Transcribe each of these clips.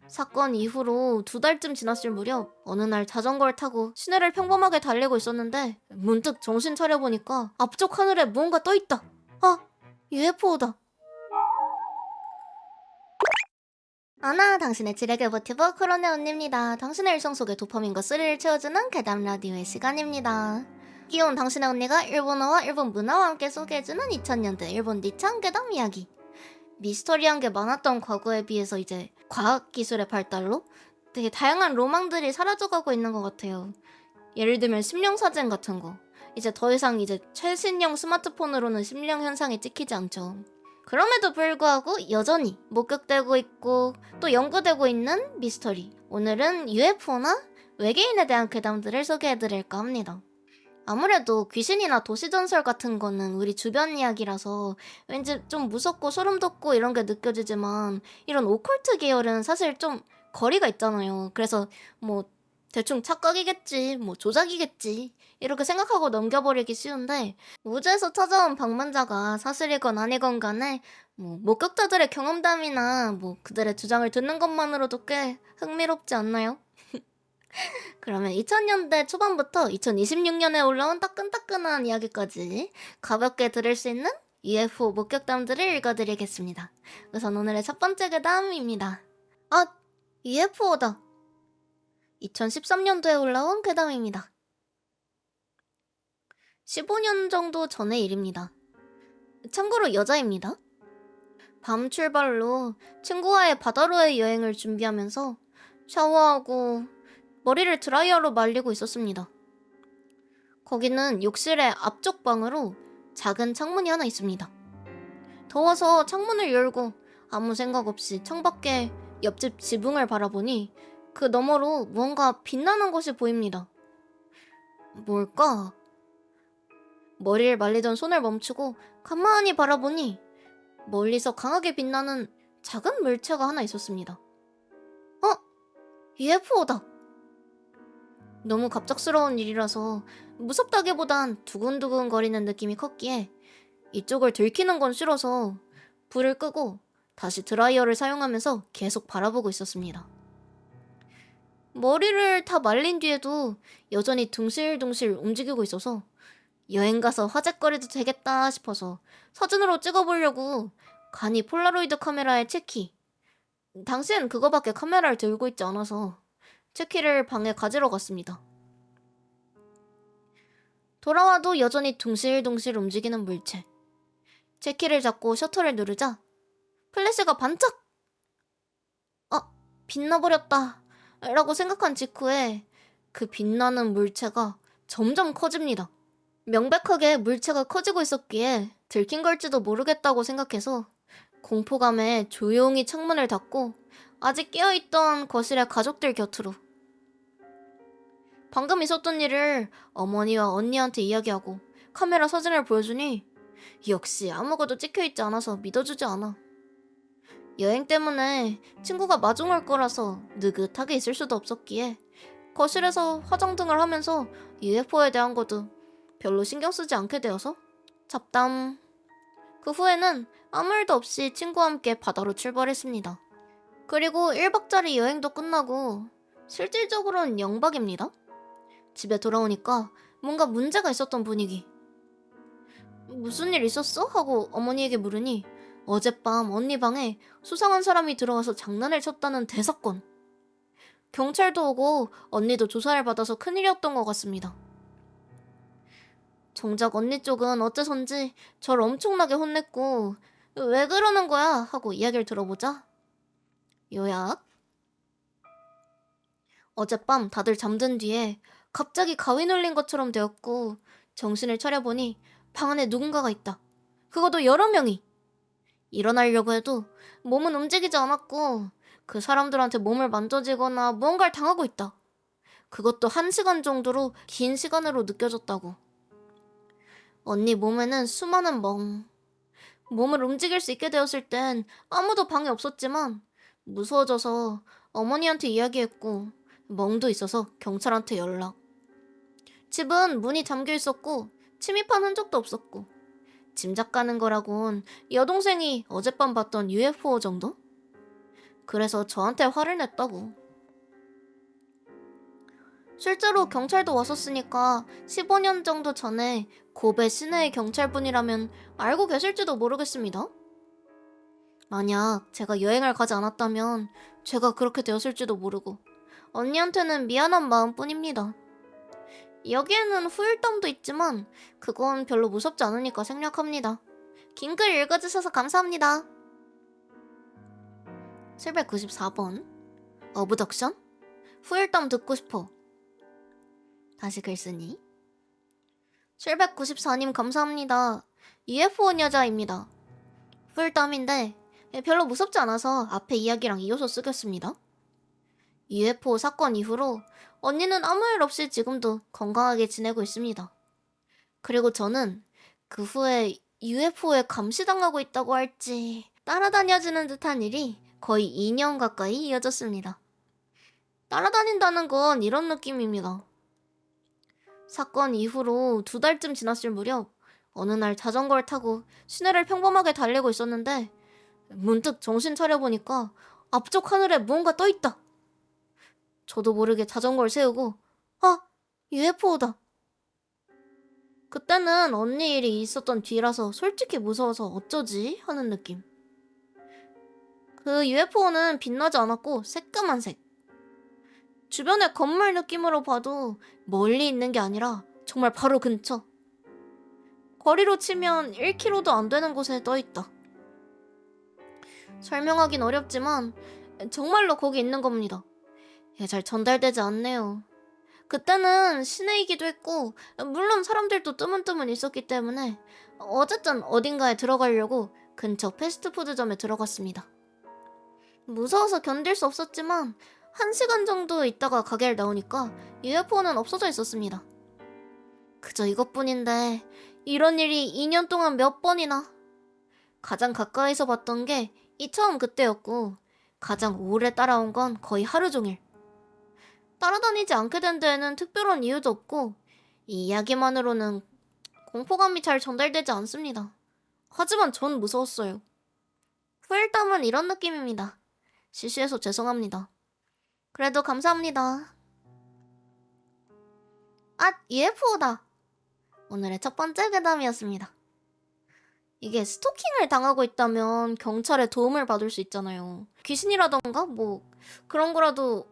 사건 이후로 2달쯤 지났을 무렵 어느 날 자전거를 타고 시내를 평범하게 달리고 있었는데 문득 정신 차려보니까 앞쪽 하늘에 무언가 떠있다. 아, UFO다. 아나, 당신의 지레길 버티버 코로네 언니입니다. 당신의 일상 속에 도파민과 스릴을 채워주는 괴담 라디오의 시간입니다. 귀여운 당신의 언니가 일본어와 일본 문화와 함께 소개해주는 2000년대 일본 니창 괴담 이야기. 미스터리한 게 많았던 과거에 비해서 이제 과학기술의 발달로 되게 다양한 로망들이 사라져가고 있는 것 같아요. 예를 들면 심령사진 같은 거. 이제 더 이상 이제 최신형 스마트폰으로는 심령 현상이 찍히지 않죠. 그럼에도 불구하고 여전히 목격되고 있고 또 연구되고 있는 미스터리. 오늘은 UFO나 외계인에 대한 괴담들을 소개해드릴까 합니다. 아무래도 귀신이나 도시전설 같은 거는 우리 주변 이야기라서 왠지 좀 무섭고 소름 돋고 이런 게 느껴지지만 이런 오컬트 계열은 사실 좀 거리가 있잖아요. 그래서 뭐 대충 착각이겠지, 뭐 조작이겠지 이렇게 생각하고 넘겨버리기 쉬운데 우주에서 찾아온 방문자가 사실이건 아니건 간에 뭐 목격자들의 경험담이나 뭐 그들의 주장을 듣는 것만으로도 꽤 흥미롭지 않나요? 그러면 2000년대 초반부터 2026년에 올라온 따끈따끈한 이야기까지 가볍게 들을 수 있는 UFO 목격담들을 읽어드리겠습니다. 우선 오늘의 첫 번째 괴담입니다. 아, UFO다. 2013년도에 올라온 괴담입니다. 15년 정도 전의 일입니다. 참고로 여자입니다. 밤 출발로 친구와의 바다로의 여행을 준비하면서 샤워하고 머리를 드라이어로 말리고 있었습니다. 거기는 욕실의 앞쪽 방으로 작은 창문이 하나 있습니다. 더워서 창문을 열고 아무 생각 없이 창밖에 옆집 지붕을 바라보니 그 너머로 무언가 빛나는 것이 보입니다. 뭘까? 머리를 말리던 손을 멈추고 가만히 바라보니 멀리서 강하게 빛나는 작은 물체가 하나 있었습니다. UFO다! 너무 갑작스러운 일이라서 무섭다기보단 두근두근 거리는 느낌이 컸기에 이쪽을 들키는 건 싫어서 불을 끄고 다시 드라이어를 사용하면서 계속 바라보고 있었습니다. 머리를 다 말린 뒤에도 여전히 둥실둥실 움직이고 있어서 여행 가서 화제거리도 되겠다 싶어서 사진으로 찍어보려고 간이 폴라로이드 카메라에 체키. 당시엔 그거밖에 카메라를 들고 있지 않아서 체키를 방에 가지러 갔습니다. 돌아와도 여전히 둥실둥실 움직이는 물체. 체키를 잡고 셔터를 누르자 플래시가 반짝! 빛나버렸다 라고 생각한 직후에 그 빛나는 물체가 점점 커집니다. 명백하게 물체가 커지고 있었기에 들킨 걸지도 모르겠다고 생각해서 공포감에 조용히 창문을 닫고 아직 깨어있던 거실의 가족들 곁으로 방금 있었던 일을 어머니와 언니한테 이야기하고 카메라 사진을 보여주니 역시 아무것도 찍혀있지 않아서 믿어주지 않아. 여행 때문에 친구가 마중 올 거라서 느긋하게 있을 수도 없었기에 거실에서 화장등을 하면서 UFO에 대한 것도 별로 신경 쓰지 않게 되어서 잡담. 그 후에는 아무 일도 없이 친구와 함께 바다로 출발했습니다. 그리고 1박짜리 여행도 끝나고 실질적으로는 0박입니다. 집에 돌아오니까 뭔가 문제가 있었던 분위기. 무슨 일 있었어? 하고 어머니에게 물으니 어젯밤 언니 방에 수상한 사람이 들어와서 장난을 쳤다는 대사건. 경찰도 오고 언니도 조사를 받아서 큰일이었던 것 같습니다. 정작 언니 쪽은 어째선지 절 엄청나게 혼냈고 왜 그러는 거야? 하고 이야기를 들어보자. 요약. 어젯밤 다들 잠든 뒤에 갑자기 가위 눌린 것처럼 되었고 정신을 차려보니 방 안에 누군가가 있다. 그것도 여러 명이. 일어나려고 해도 몸은 움직이지 않았고 그 사람들한테 몸을 만져지거나 무언가를 당하고 있다. 그것도 1시간 정도로 긴 시간으로 느껴졌다고. 언니 몸에는 수많은 몸을 움직일 수 있게 되었을 땐 아무도 방에 없었지만 무서워져서 어머니한테 이야기했고 멍도 있어서 경찰한테 연락. 집은 문이 잠겨 있었고 침입한 흔적도 없었고 짐작 가는 거라곤 여동생이 어젯밤 봤던 UFO 정도? 그래서 저한테 화를 냈다고. 실제로 경찰도 왔었으니까 15년 정도 전에 고베 시내의 경찰분이라면 알고 계실지도 모르겠습니다. 만약 제가 여행을 가지 않았다면 제가 그렇게 되었을지도 모르고 언니한테는 미안한 마음뿐입니다. 여기에는 후일담도 있지만 그건 별로 무섭지 않으니까 생략합니다. 긴 글 읽어주셔서 감사합니다. 794번 어브덕션? 후일담 듣고 싶어. 다시 글 쓰니 794님 감사합니다. UFO 여자입니다. 후일담인데 별로 무섭지 않아서 앞에 이야기랑 이어서 쓰겠습니다. UFO 사건 이후로 언니는 아무 일 없이 지금도 건강하게 지내고 있습니다. 그리고 저는 그 후에 UFO에 감시당하고 있다고 할지 따라다녀주는 듯한 일이 거의 2년 가까이 이어졌습니다. 따라다닌다는 건 이런 느낌입니다. 사건 이후로 2달쯤 지났을 무렵 어느 날 자전거를 타고 시내를 평범하게 달리고 있었는데 문득 정신 차려보니까 앞쪽 하늘에 무언가 떠있다. 저도 모르게 자전거를 세우고 아! UFO다. 그때는 언니 일이 있었던 뒤라서 솔직히 무서워서 어쩌지 하는 느낌. 그 UFO는 빛나지 않았고 새까만 색. 주변의 건물 느낌으로 봐도 멀리 있는 게 아니라 정말 바로 근처. 거리로 치면 1km도 안 되는 곳에 떠있다. 설명하긴 어렵지만 정말로 거기 있는 겁니다. 잘 전달되지 않네요. 그때는 시내이기도 했고 물론 사람들도 뜨문뜨문 있었기 때문에 어쨌든 어딘가에 들어가려고 근처 패스트푸드점에 들어갔습니다. 무서워서 견딜 수 없었지만 1시간 정도 있다가 가게를 나오니까 UFO는 없어져 있었습니다. 그저 이것뿐인데 이런 일이 2년 동안 몇 번이나. 가장 가까이서 봤던 게 처음 그때였고 가장 오래 따라온 건 거의 하루 종일. 따라다니지 않게 된 데에는 특별한 이유도 없고 이 이야기만으로는 공포감이 잘 전달되지 않습니다. 하지만 전 무서웠어요. 후일담은 이런 느낌입니다. 실수해서 죄송합니다. 그래도 감사합니다. 아, UFO다. 오늘의 첫 번째 괴담이었습니다. 이게 스토킹을 당하고 있다면 경찰의 도움을 받을 수 있잖아요. 귀신이라던가 뭐 그런 거라도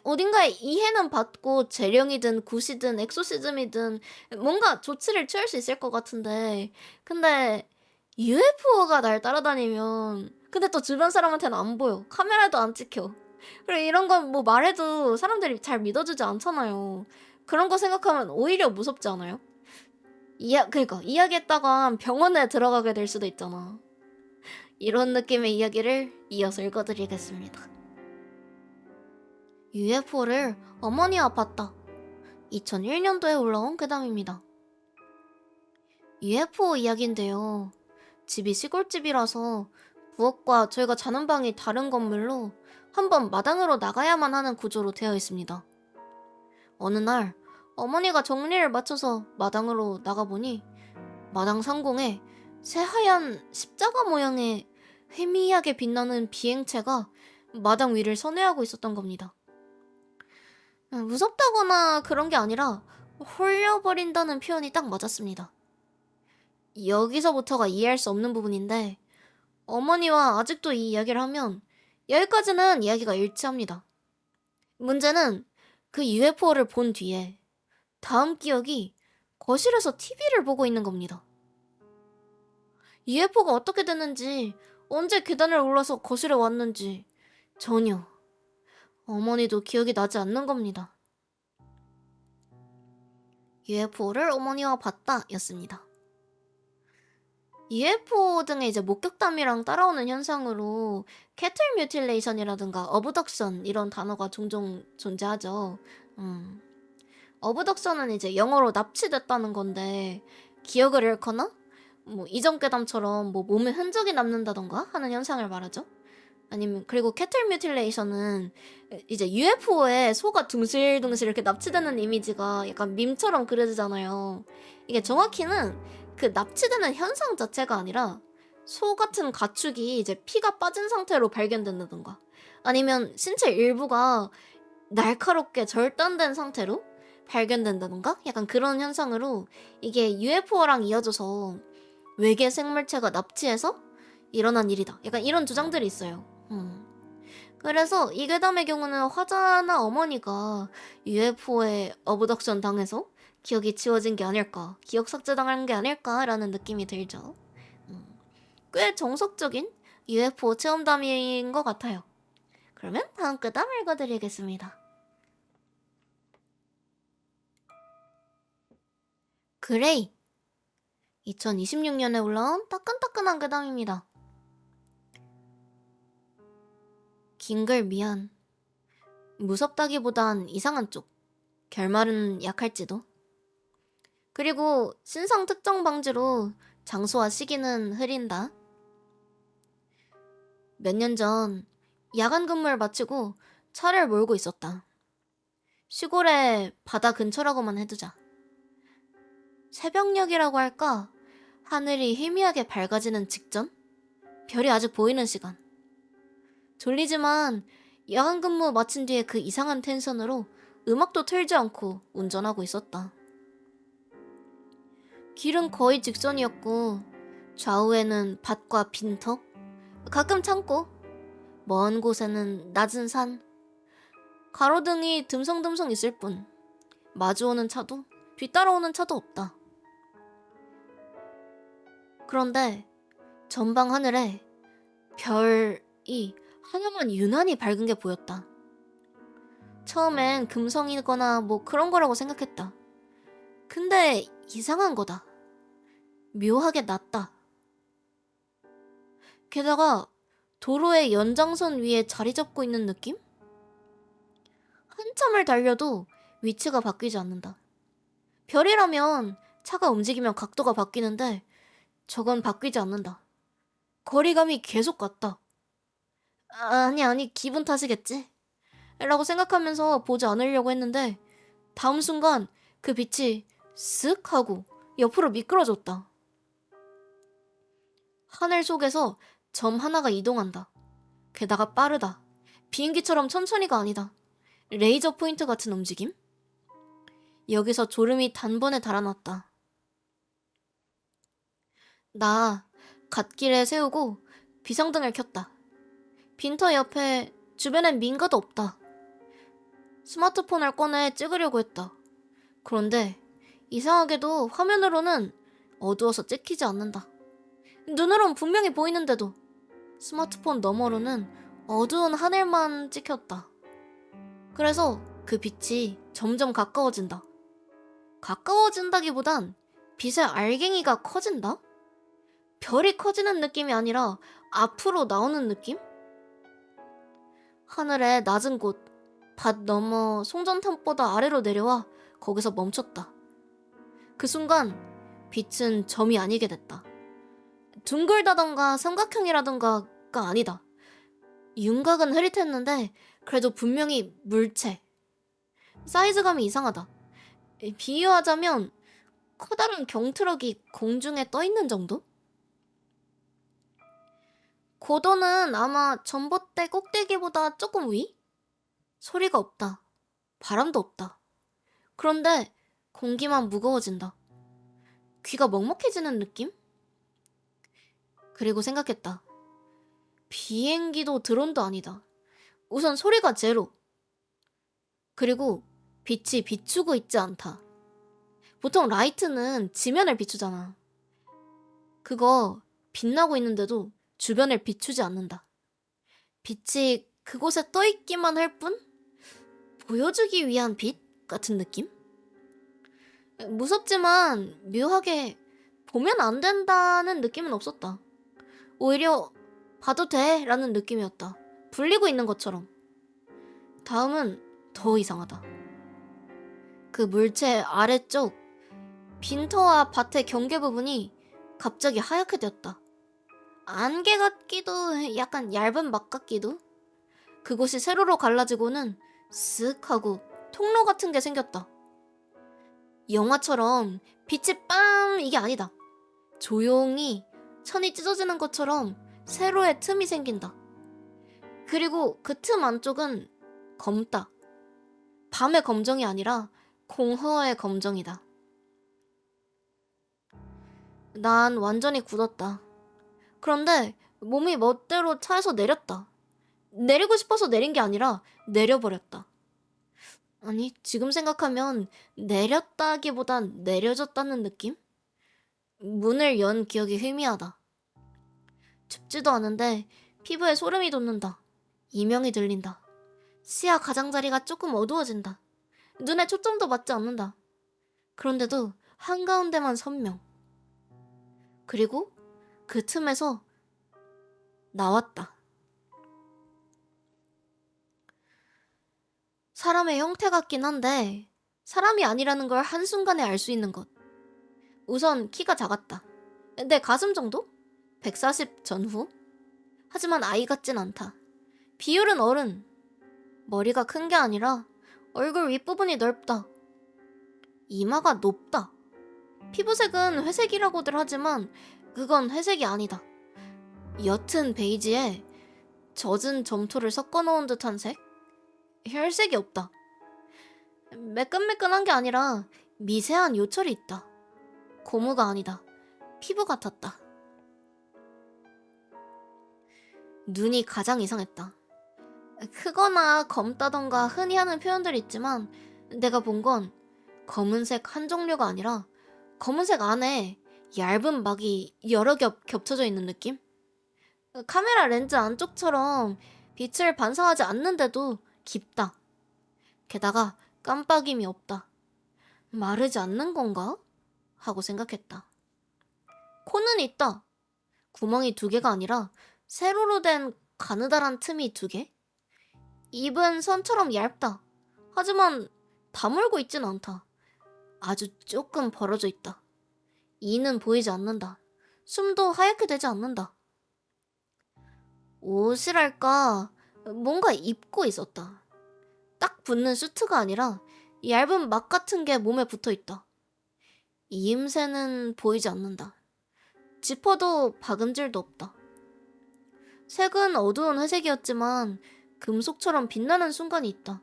어딘가에 이해는 받고 재령이든 굿이든 엑소시즘이든 뭔가 조치를 취할 수 있을 것 같은데 근데 UFO가 날 따라다니면 근데 또 주변 사람한테는 안 보여. 카메라도 안 찍혀. 그리고 이런 건 뭐 말해도 사람들이 잘 믿어주지 않잖아요. 그런 거 생각하면 오히려 무섭지 않아요? 그러니까 이야기했다가 병원에 들어가게 될 수도 있잖아. 이런 느낌의 이야기를 이어서 읽어드리겠습니다. UFO를 어머니와 봤다. 2001년도에 올라온 괴담입니다. UFO 이야기인데요. 집이 시골집이라서 부엌과 저희가 자는 방이 다른 건물로 한번 마당으로 나가야만 하는 구조로 되어 있습니다. 어느 날 어머니가 정리를 마쳐서 마당으로 나가보니 마당 상공에 새하얀 십자가 모양의 희미하게 빛나는 비행체가 마당 위를 선회하고 있었던 겁니다. 무섭다거나 그런 게 아니라 홀려버린다는 표현이 딱 맞았습니다. 여기서부터가 이해할 수 없는 부분인데 어머니와 아직도 이 이야기를 하면 여기까지는 이야기가 일치합니다. 문제는 그 UFO를 본 뒤에 다음 기억이 거실에서 TV를 보고 있는 겁니다. UFO가 어떻게 됐는지 언제 계단을 올라서 거실에 왔는지 전혀 어머니도 기억이 나지 않는 겁니다. UFO를 어머니와 봤다 였습니다. UFO 등의 이제 목격담이랑 따라오는 현상으로 캐틀 뮤틸레이션이라든가 어브덕션 이런 단어가 종종 존재하죠. 어브덕션은 이제 영어로 납치됐다는 건데 기억을 잃거나 뭐 이전 괴담처럼 뭐 몸에 흔적이 남는다던가 하는 현상을 말하죠. 아니면 그리고 캐틀 뮤틸레이션은 이제 UFO에 소가 둥실둥실 이렇게 납치되는 이미지가 약간 밈처럼 그려지잖아요. 이게 정확히는 그 납치되는 현상 자체가 아니라 소 같은 가축이 이제 피가 빠진 상태로 발견된다던가 아니면 신체 일부가 날카롭게 절단된 상태로 발견된다던가? 약간 그런 현상으로 이게 UFO랑 이어져서 외계 생물체가 납치해서 일어난 일이다. 약간 이런 주장들이 있어요. 그래서 이 괴담의 경우는 화자나 어머니가 UFO에 어브덕션 당해서 기억이 지워진 게 아닐까, 기억 삭제당한 게 아닐까라는 느낌이 들죠. 꽤 정석적인 UFO 체험담인 것 같아요. 그러면 다음 괴담 읽어드리겠습니다. 그레이. 2026년에 올라온 따끈따끈한 괴담입니다. 긴글 미안. 무섭다기보단 이상한 쪽. 결말은 약할지도. 그리고 신상 특정 방지로 장소와 시기는 흐린다. 몇 년 전 야간 근무를 마치고 차를 몰고 있었다. 시골의 바다 근처라고만 해두자. 새벽녘이라고 할까? 하늘이 희미하게 밝아지는 직전? 별이 아직 보이는 시간. 졸리지만 야간 근무 마친 뒤에 그 이상한 텐션으로 음악도 틀지 않고 운전하고 있었다. 길은 거의 직선이었고 좌우에는 밭과 빈터, 가끔 창고, 먼 곳에는 낮은 산, 가로등이 듬성듬성 있을 뿐 마주오는 차도 뒤따라오는 차도 없다. 그런데 전방 하늘에 별이 하나만 유난히 밝은 게 보였다. 처음엔 금성이거나 뭐 그런 거라고 생각했다. 근데 이상한 거다. 묘하게 낮다. 게다가 도로의 연장선 위에 자리 잡고 있는 느낌? 한참을 달려도 위치가 바뀌지 않는다. 별이라면 차가 움직이면 각도가 바뀌는데 저건 바뀌지 않는다. 거리감이 계속 같다. 아니 기분 탓이겠지? 라고 생각하면서 보지 않으려고 했는데 다음 순간 그 빛이 쓱 하고 옆으로 미끄러졌다. 하늘 속에서 점 하나가 이동한다. 게다가 빠르다. 비행기처럼 천천히가 아니다. 레이저 포인트 같은 움직임? 여기서 졸음이 단번에 달아났다. 나 갓길에 세우고 비상등을 켰다. 빈터 옆에 주변엔 민가도 없다. 스마트폰을 꺼내 찍으려고 했다. 그런데 이상하게도 화면으로는 어두워서 찍히지 않는다. 눈으론 분명히 보이는데도 스마트폰 너머로는 어두운 하늘만 찍혔다. 그래서 그 빛이 점점 가까워진다. 가까워진다기보단 빛의 알갱이가 커진다? 별이 커지는 느낌이 아니라 앞으로 나오는 느낌? 하늘의 낮은 곳, 밭 너머 송전탑보다 아래로 내려와 거기서 멈췄다. 그 순간 빛은 점이 아니게 됐다. 둥글다던가 삼각형이라던가가 아니다. 윤곽은 흐릿했는데 그래도 분명히 물체. 사이즈감이 이상하다. 비유하자면 커다란 경트럭이 공중에 떠있는 정도? 고도는 아마 전봇대 꼭대기보다 조금 위? 소리가 없다. 바람도 없다. 그런데 공기만 무거워진다. 귀가 먹먹해지는 느낌? 그리고 생각했다. 비행기도 드론도 아니다. 우선 소리가 제로. 그리고 빛이 비추고 있지 않다. 보통 라이트는 지면을 비추잖아. 그거 빛나고 있는데도 주변을 비추지 않는다. 빛이 그곳에 떠있기만 할 뿐? 보여주기 위한 빛 같은 느낌? 무섭지만 묘하게 보면 안 된다는 느낌은 없었다. 오히려 봐도 돼 라는 느낌이었다. 불리고 있는 것처럼. 다음은 더 이상하다. 그 물체 아래쪽 빈터와 밭의 경계 부분이 갑자기 하얗게 되었다. 안개 같기도 약간 얇은 막 같기도. 그곳이 세로로 갈라지고는 쓱 하고 통로 같은 게 생겼다. 영화처럼 빛이 빵 이게 아니다. 조용히 천이 찢어지는 것처럼 세로에 틈이 생긴다. 그리고 그 틈 안쪽은 검다. 밤의 검정이 아니라 공허의 검정이다. 난 완전히 굳었다. 그런데 몸이 멋대로 차에서 내렸다. 내리고 싶어서 내린 게 아니라 내려버렸다. 아니, 지금 생각하면 내렸다기보단 내려졌다는 느낌? 문을 연 기억이 희미하다. 춥지도 않은데 피부에 소름이 돋는다. 이명이 들린다. 시야 가장자리가 조금 어두워진다. 눈에 초점도 맞지 않는다. 그런데도 한가운데만 선명. 그리고 그 틈에서 나왔다. 사람의 형태 같긴 한데 사람이 아니라는 걸 한순간에 알 수 있는 것. 우선 키가 작았다. 내 가슴 정도? 140 전후? 하지만 아이 같진 않다. 비율은 어른. 머리가 큰 게 아니라 얼굴 윗부분이 넓다. 이마가 높다. 피부색은 회색이라고들 하지만 그건 회색이 아니다. 옅은 베이지에 젖은 점토를 섞어 놓은 듯한 색? 혈색이 없다. 매끈매끈한 게 아니라 미세한 요철이 있다. 고무가 아니다. 피부 같았다. 눈이 가장 이상했다. 크거나 검다던가 흔히 하는 표현들이 있지만 내가 본 건 검은색 한 종류가 아니라 검은색 안에 얇은 막이 여러 겹 겹쳐져 있는 느낌? 카메라 렌즈 안쪽처럼 빛을 반사하지 않는데도 깊다. 게다가 깜빡임이 없다. 마르지 않는 건가? 하고 생각했다. 코는 있다. 구멍이 2개가 아니라 세로로 된 가느다란 틈이 2개? 입은 선처럼 얇다. 하지만 다물고 있진 않다. 아주 조금 벌어져 있다. 이는 보이지 않는다. 숨도 하얗게 되지 않는다. 옷이랄까 뭔가 입고 있었다. 딱 붙는 수트가 아니라 얇은 막 같은 게 몸에 붙어 있다. 이음새는 보이지 않는다. 지퍼도 박음질도 없다. 색은 어두운 회색이었지만 금속처럼 빛나는 순간이 있다.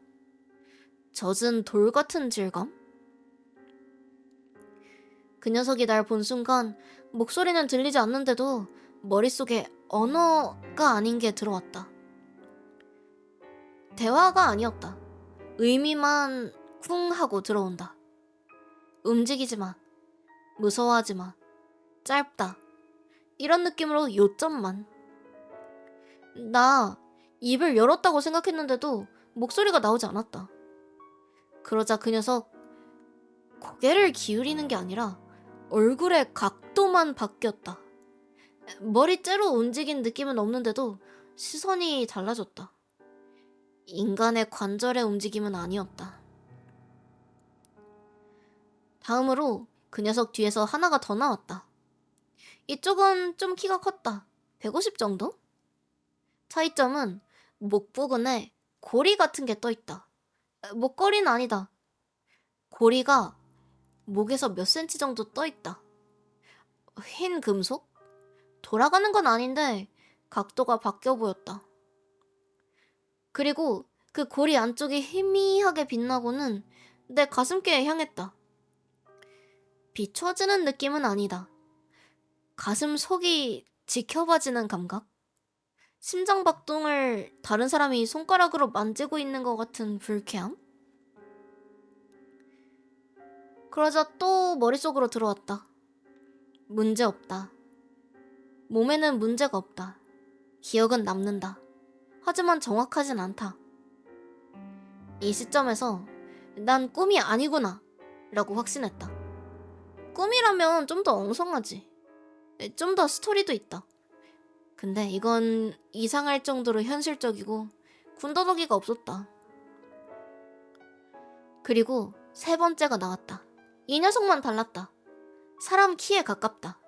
젖은 돌 같은 질감? 그 녀석이 날 본 순간 목소리는 들리지 않는데도 머릿속에 언어가 아닌 게 들어왔다. 대화가 아니었다. 의미만 쿵 하고 들어온다. 움직이지 마. 무서워하지 마. 짧다. 이런 느낌으로 요점만. 나 입을 열었다고 생각했는데도 목소리가 나오지 않았다. 그러자 그 녀석 고개를 기울이는 게 아니라 얼굴의 각도만 바뀌었다. 머리째로 움직인 느낌은 없는데도 시선이 달라졌다. 인간의 관절의 움직임은 아니었다. 다음으로 그 녀석 뒤에서 하나가 더 나왔다. 이쪽은 좀 키가 컸다. 150 정도? 차이점은 목 부근에 고리 같은 게 떠 있다. 목걸이는 아니다. 고리가 목에서 몇 센치 정도 떠 있다. 흰 금속? 돌아가는 건 아닌데 각도가 바뀌어 보였다. 그리고 그 고리 안쪽이 희미하게 빛나고는 내 가슴께에 향했다. 비춰지는 느낌은 아니다. 가슴 속이 지켜봐지는 감각? 심장박동을 다른 사람이 손가락으로 만지고 있는 것 같은 불쾌함? 그러자 또 머릿속으로 들어왔다. 문제 없다. 몸에는 문제가 없다. 기억은 남는다. 하지만 정확하진 않다. 이 시점에서 난 꿈이 아니구나 라고 확신했다. 꿈이라면 좀 더 엉성하지. 좀 더 스토리도 있다. 근데 이건 이상할 정도로 현실적이고 군더더기가 없었다. 그리고 3번째가 나왔다. 이 녀석만 달랐다. 사람 키에 가깝다.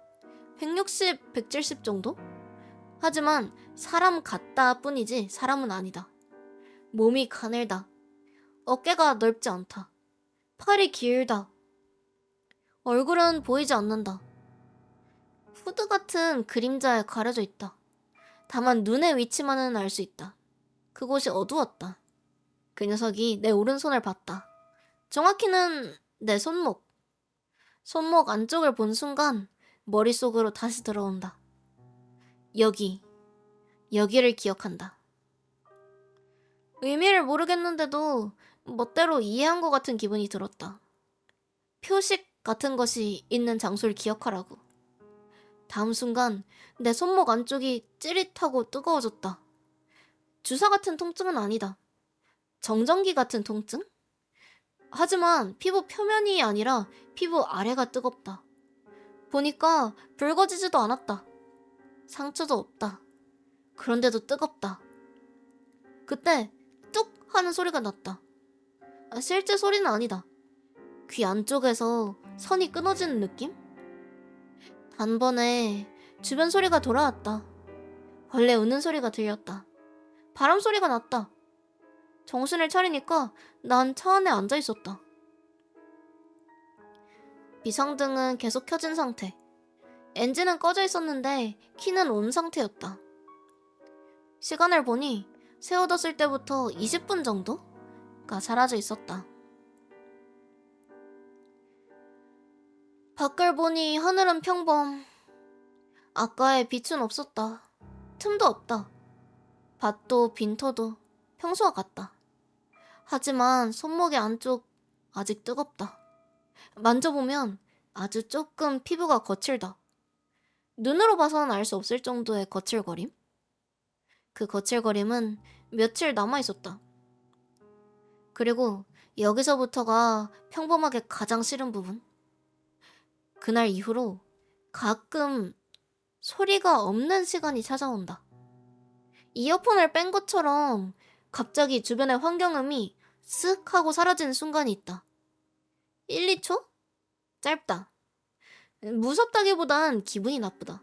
160, 170 정도? 하지만 사람 같다 뿐이지 사람은 아니다. 몸이 가늘다. 어깨가 넓지 않다. 팔이 길다. 얼굴은 보이지 않는다. 후드 같은 그림자에 가려져 있다. 다만 눈의 위치만은 알 수 있다. 그곳이 어두웠다. 그 녀석이 내 오른손을 봤다. 정확히는 내 손목. 손목 안쪽을 본 순간 머릿속으로 다시 들어온다. 여기를 기억한다. 의미를 모르겠는데도 멋대로 이해한 것 같은 기분이 들었다. 표식 같은 것이 있는 장소를 기억하라고. 다음 순간 내 손목 안쪽이 찌릿하고 뜨거워졌다. 주사 같은 통증은 아니다. 정전기 같은 통증? 하지만 피부 표면이 아니라 피부 아래가 뜨겁다. 보니까 붉어지지도 않았다. 상처도 없다. 그런데도 뜨겁다. 그때 뚝 하는 소리가 났다. 실제 소리는 아니다. 귀 안쪽에서 선이 끊어지는 느낌? 단번에 주변 소리가 돌아왔다. 벌레 우는 소리가 들렸다. 바람 소리가 났다. 정신을 차리니까 난 차 안에 앉아 있었다. 비상등은 계속 켜진 상태. 엔진은 꺼져 있었는데 키는 온 상태였다. 시간을 보니 세워뒀을 때부터 20분 정도가 사라져 있었다. 밖을 보니 하늘은 평범. 아까의 빛은 없었다. 틈도 없다. 밭도 빈터도 평소와 같다. 하지만 손목의 안쪽 아직 뜨겁다. 만져보면 아주 조금 피부가 거칠다. 눈으로 봐서는 알 수 없을 정도의 거칠거림? 그 거칠거림은 며칠 남아있었다. 그리고 여기서부터가 평범하게 가장 싫은 부분. 그날 이후로 가끔 소리가 없는 시간이 찾아온다. 이어폰을 뺀 것처럼 갑자기 주변의 환경음이 쓱 하고 사라지는 순간이 있다. 1, 2초? 짧다. 무섭다기보단 기분이 나쁘다.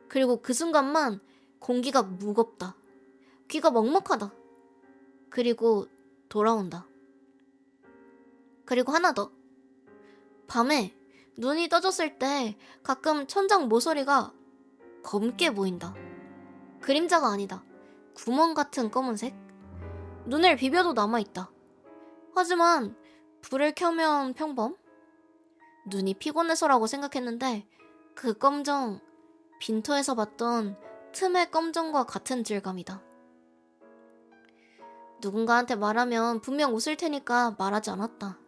그리고 그 순간만 공기가 무겁다. 귀가 먹먹하다. 그리고 돌아온다. 그리고 하나 더. 밤에 눈이 떠졌을 때 가끔 천장 모서리가 검게 보인다. 그림자가 아니다. 구멍 같은 검은색? 눈을 비벼도 남아있다. 하지만 불을 켜면 평범? 눈이 피곤해서라고 생각했는데 그 검정, 빈터에서 봤던 틈의 검정과 같은 질감이다. 누군가한테 말하면 분명 웃을 테니까 말하지 않았다.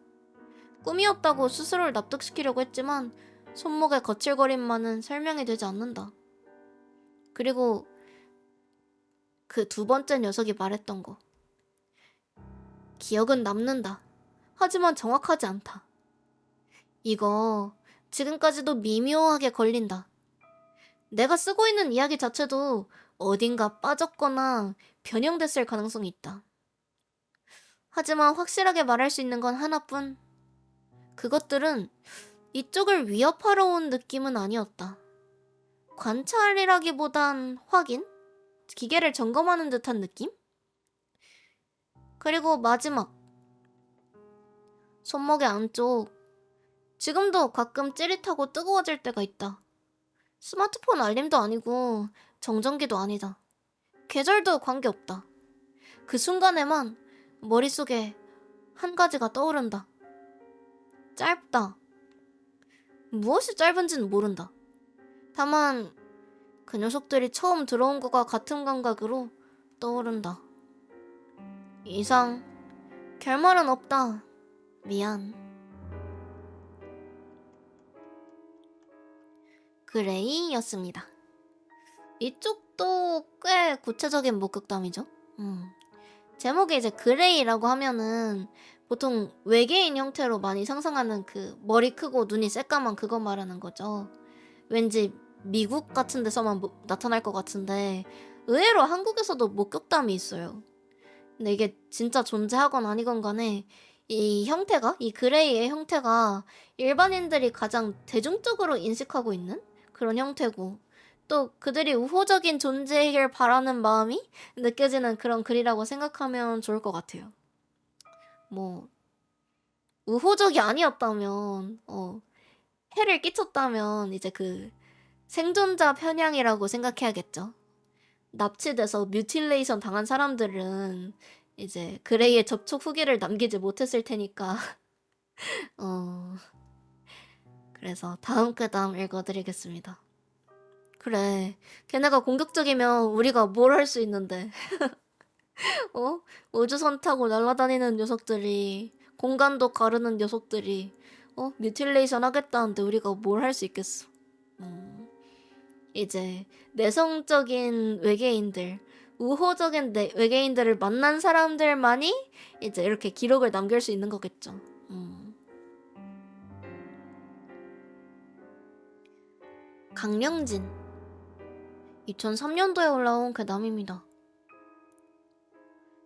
꿈이었다고 스스로를 납득시키려고 했지만 손목의 거칠거림만은 설명이 되지 않는다. 그리고 그 두 번째 녀석이 말했던 거. 기억은 남는다. 하지만 정확하지 않다. 이거 지금까지도 미묘하게 걸린다. 내가 쓰고 있는 이야기 자체도 어딘가 빠졌거나 변형됐을 가능성이 있다. 하지만 확실하게 말할 수 있는 건 하나뿐. 그것들은 이쪽을 위협하러 온 느낌은 아니었다. 관찰이라기보단 확인? 기계를 점검하는 듯한 느낌? 그리고 마지막. 손목의 안쪽. 지금도 가끔 찌릿하고 뜨거워질 때가 있다. 스마트폰 알림도 아니고 정전기도 아니다. 계절도 관계없다. 그 순간에만 머릿속에 한 가지가 떠오른다. 짧다. 무엇이 짧은지는 모른다. 다만 그 녀석들이 처음 들어온 것과 같은 감각으로 떠오른다. 이상 결말은 없다. 미안. 그레이였습니다. 이쪽도 꽤 구체적인 목격담이죠. 제목이 이제 그레이라고 하면은 보통 외계인 형태로 많이 상상하는 그 머리 크고 눈이 새까만 그거 말하는 거죠. 왠지 미국 같은 데서만 나타날 것 같은데 의외로 한국에서도 목격담이 있어요. 근데 이게 진짜 존재하건 아니건 간에 이 형태가, 이 그레이의 형태가 일반인들이 가장 대중적으로 인식하고 있는 그런 형태고, 또 그들이 우호적인 존재이길 바라는 마음이 느껴지는 그런 글이라고 생각하면 좋을 것 같아요. 뭐 우호적이 아니었다면 해를 끼쳤다면 이제 그 생존자 편향이라고 생각해야겠죠. 납치돼서 뮤틸레이션 당한 사람들은 이제 그레이의 접촉 후기를 남기지 못했을 테니까 어 그래서 다음 괴담 읽어드리겠습니다. 그래, 걔네가 공격적이면 우리가 뭘 할 수 있는데. 어? 우주선 타고 날아다니는 녀석들이, 공간도 가르는 녀석들이 뮤틸레이션 하겠다는데 우리가 뭘 할 수 있겠어. 이제 내성적인 외계인들, 우호적인 외계인들을 만난 사람들만이 이제 이렇게 기록을 남길 수 있는 거겠죠. 강령진 2003년도에 올라온 괴담입니다.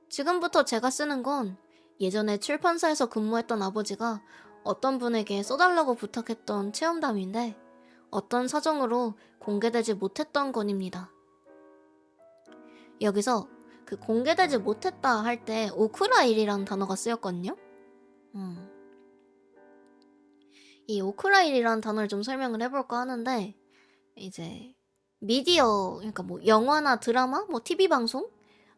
지금부터 제가 쓰는 건 예전에 출판사에서 근무했던 아버지가 어떤 분에게 써달라고 부탁했던 체험담인데 어떤 사정으로 공개되지 못했던 건입니다. 여기서 그 공개되지 못했다 할 때 오크라일이라는 단어가 쓰였거든요. 이 오크라일이라는 단어를 좀 설명을 해볼까 하는데 이제 미디어, 그러니까 뭐 영화나 드라마, 뭐 TV 방송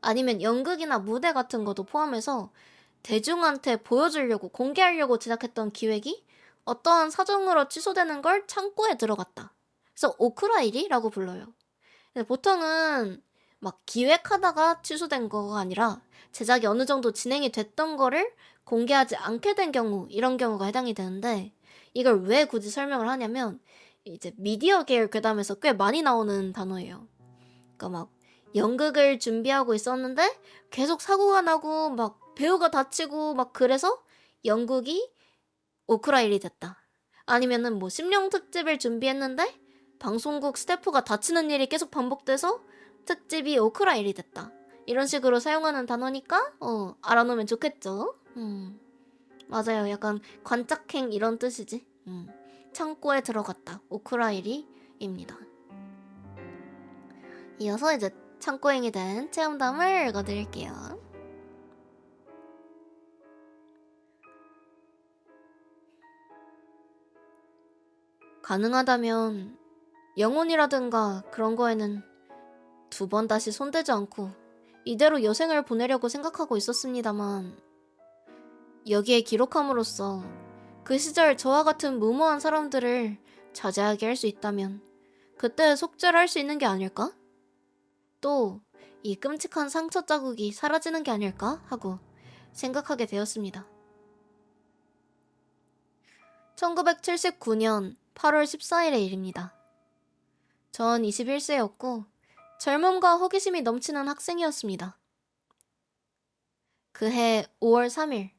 아니면 연극이나 무대 같은 것도 포함해서 대중한테 보여주려고 공개하려고 제작했던 기획이 어떠한 사정으로 취소되는 걸 창고에 들어갔다. 그래서 오크라일이라고 불러요. 근데 보통은 막 기획하다가 취소된 거가 아니라 제작이 어느 정도 진행이 됐던 거를 공개하지 않게 된 경우, 이런 경우가 해당이 되는데 이걸 왜 굳이 설명을 하냐면 이제 미디어 계열 괴담에서 꽤 많이 나오는 단어예요. 그러니까 막 연극을 준비하고 있었는데 계속 사고가 나고 막 배우가 다치고 막 그래서 연극이 오크라일이 됐다. 아니면은 뭐 심령 특집을 준비했는데 방송국 스태프가 다치는 일이 계속 반복돼서 특집이 오크라일이 됐다. 이런 식으로 사용하는 단어니까 알아놓으면 좋겠죠. 맞아요. 약간 관짝행 이런 뜻이지. 창고에 들어갔다. 오크라일이입니다. 이어서 이제 창고행이 된 체험담을 읽어드릴게요. 가능하다면 영혼이라든가 그런 거에는 2번 다시 손대지 않고 이대로 여생을 보내려고 생각하고 있었습니다만 여기에 기록함으로써 그 시절 저와 같은 무모한 사람들을 자제하게 할 수 있다면 그때 속죄를 할 수 있는 게 아닐까? 또 이 끔찍한 상처 자국이 사라지는 게 아닐까 하고 생각하게 되었습니다. 1979년 8월 14일의 일입니다. 전 21세였고 젊음과 호기심이 넘치는 학생이었습니다. 그해 5월 3일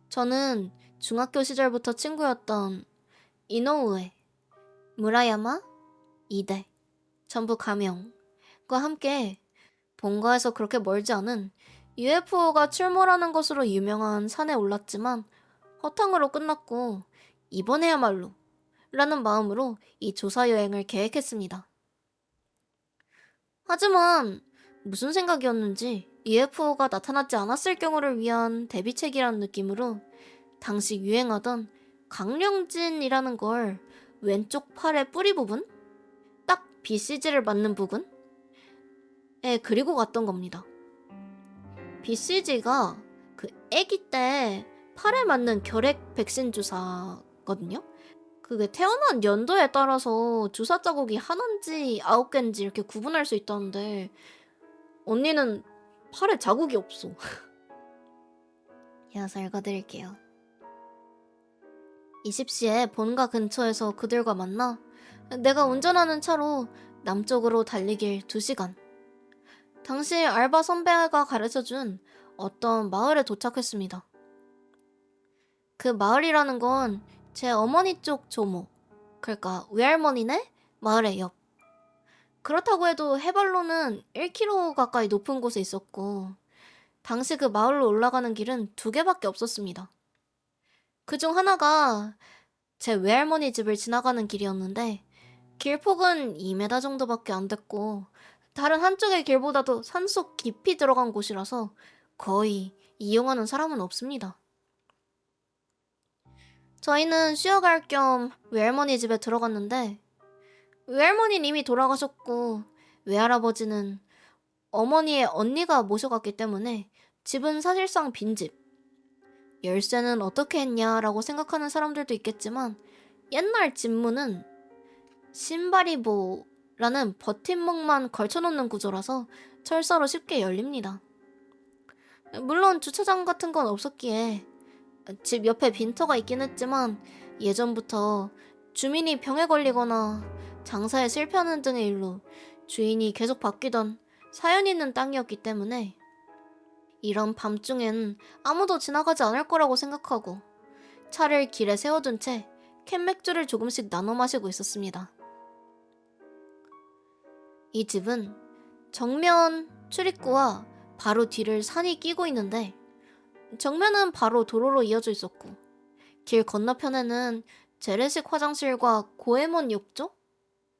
저는 중학교 시절부터 친구였던 이노우에, 무라야마, 이대, 전부 가명과 함께 본가에서 그렇게 멀지 않은 UFO가 출몰하는 것으로 유명한 산에 올랐지만 허탕으로 끝났고 이번에야말로 라는 마음으로 이 조사 여행을 계획했습니다. 하지만 무슨 생각이었는지 UFO가 나타나지 않았을 경우를 위한 대비책이라는 느낌으로 당시 유행하던 강령진이라는 걸 왼쪽 팔의 뿌리 부분? 딱 BCG를 맞는 부분에 그리고 갔던 겁니다. BCG가 그 아기 때 팔에 맞는 결핵 백신 주사거든요. 그게 태어난 연도에 따라서 주사 자국이 하나인지 9개인지 이렇게 구분할 수 있다는데 언니는 팔에 자국이 없어. 이어서 읽어드릴게요. 20시에 본가 근처에서 그들과 만나 내가 운전하는 차로 남쪽으로 달리길 2시간. 당시 알바 선배가 가르쳐준 어떤 마을에 도착했습니다. 그 마을이라는 건 제 어머니 쪽 조모, 그러니까 외할머니네 마을의 옆. 그렇다고 해도 해발로는 1km 가까이 높은 곳에 있었고 당시 그 마을로 올라가는 길은 2개밖에 없었습니다. 그중 하나가 제 외할머니 집을 지나가는 길이었는데 길폭은 2m 정도밖에 안 됐고 다른 한쪽의 길보다도 산속 깊이 들어간 곳이라서 거의 이용하는 사람은 없습니다. 저희는 쉬어갈 겸 외할머니 집에 들어갔는데 외할머니는 이미 돌아가셨고 외할아버지는 어머니의 언니가 모셔갔기 때문에 집은 사실상 빈집. 열쇠는 어떻게 했냐라고 생각하는 사람들도 있겠지만 옛날 집문은 신바리보라는 버팀목만 걸쳐놓는 구조라서 철사로 쉽게 열립니다. 물론 주차장 같은 건 없었기에 집 옆에 빈터가 있긴 했지만 예전부터 주민이 병에 걸리거나 장사에 실패하는 등의 일로 주인이 계속 바뀌던 사연 있는 땅이었기 때문에 이런 밤중엔 아무도 지나가지 않을 거라고 생각하고 차를 길에 세워둔 채 캔맥주를 조금씩 나눠 마시고 있었습니다. 이 집은 정면 출입구와 바로 뒤를 산이 끼고 있는데 정면은 바로 도로로 이어져 있었고 길 건너편에는 재래식 화장실과 고에몬 욕조?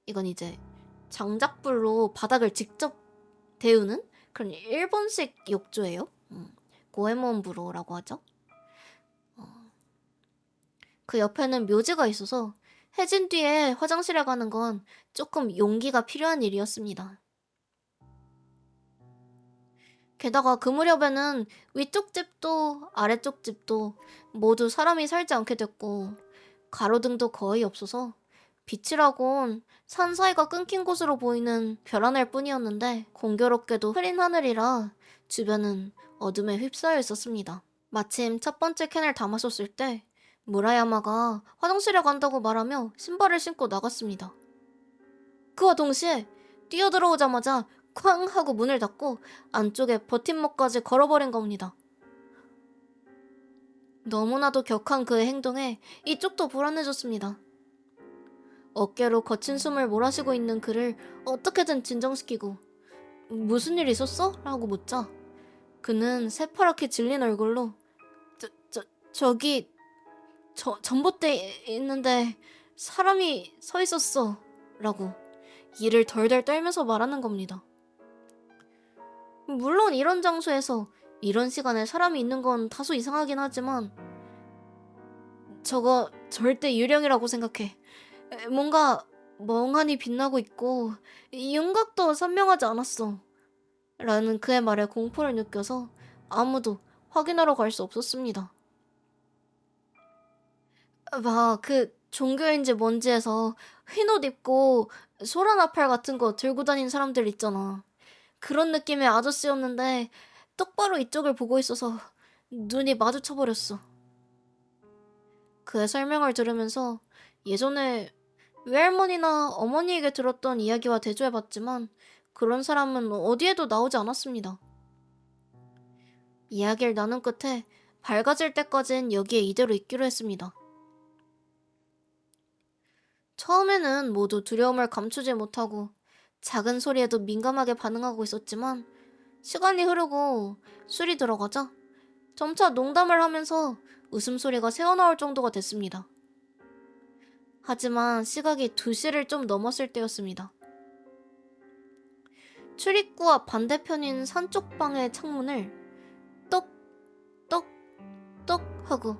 이건 이제 장작불로 바닥을 직접 데우는 그런 일본식 욕조예요. 고에몬 부로라고 하죠. 그 옆에는 묘지가 있어서 해진 뒤에 화장실에 가는 건 조금 용기가 필요한 일이었습니다. 게다가 그 무렵에는 위쪽 집도 아래쪽 집도 모두 사람이 살지 않게 됐고 가로등도 거의 없어서 빛이라곤 산 사이가 끊긴 곳으로 보이는 별 하나일 뿐이었는데 공교롭게도 흐린 하늘이라 주변은 어둠에 휩싸여 있었습니다. 마침 첫 번째 캔을 다 마셨을 때 무라야마가 화장실에 간다고 말하며 신발을 신고 나갔습니다. 그와 동시에 뛰어들어오자마자 쾅 하고 문을 닫고 안쪽에 버팀목까지 걸어버린 겁니다. 너무나도 격한 그의 행동에 이쪽도 불안해졌습니다. 어깨로 거친 숨을 몰아쉬고 있는 그를 어떻게든 진정시키고 무슨 일 있었어? 라고 묻자 그는 새파랗게 질린 얼굴로 저기 전봇대 있는데 사람이 서 있었어 라고 이를 덜덜 떨면서 말하는 겁니다. 물론 이런 장소에서 이런 시간에 사람이 있는 건 다소 이상하긴 하지만 저거 절대 유령이라고 생각해. 뭔가 멍하니 빛나고 있고 윤곽도 선명하지 않았어. 라는 그의 말에 공포를 느껴서 아무도 확인하러 갈 수 없었습니다. 막 그 종교인지 뭔지에서 흰 옷 입고 소라나팔 같은 거 들고 다니는 사람들 있잖아. 그런 느낌의 아저씨였는데 똑바로 이쪽을 보고 있어서 눈이 마주쳐버렸어. 그의 설명을 들으면서 예전에 외할머니나 어머니에게 들었던 이야기와 대조해봤지만 그런 사람은 어디에도 나오지 않았습니다. 이야기를 나눈 끝에 밝아질 때까진 여기에 이대로 있기로 했습니다. 처음에는 모두 두려움을 감추지 못하고 작은 소리에도 민감하게 반응하고 있었지만 시간이 흐르고 술이 들어가자 점차 농담을 하면서 웃음소리가 새어나올 정도가 됐습니다. 하지만 시각이 2시를 좀 넘었을 때였습니다. 출입구와 반대편인 산 쪽 방의 창문을 똑, 똑, 똑 하고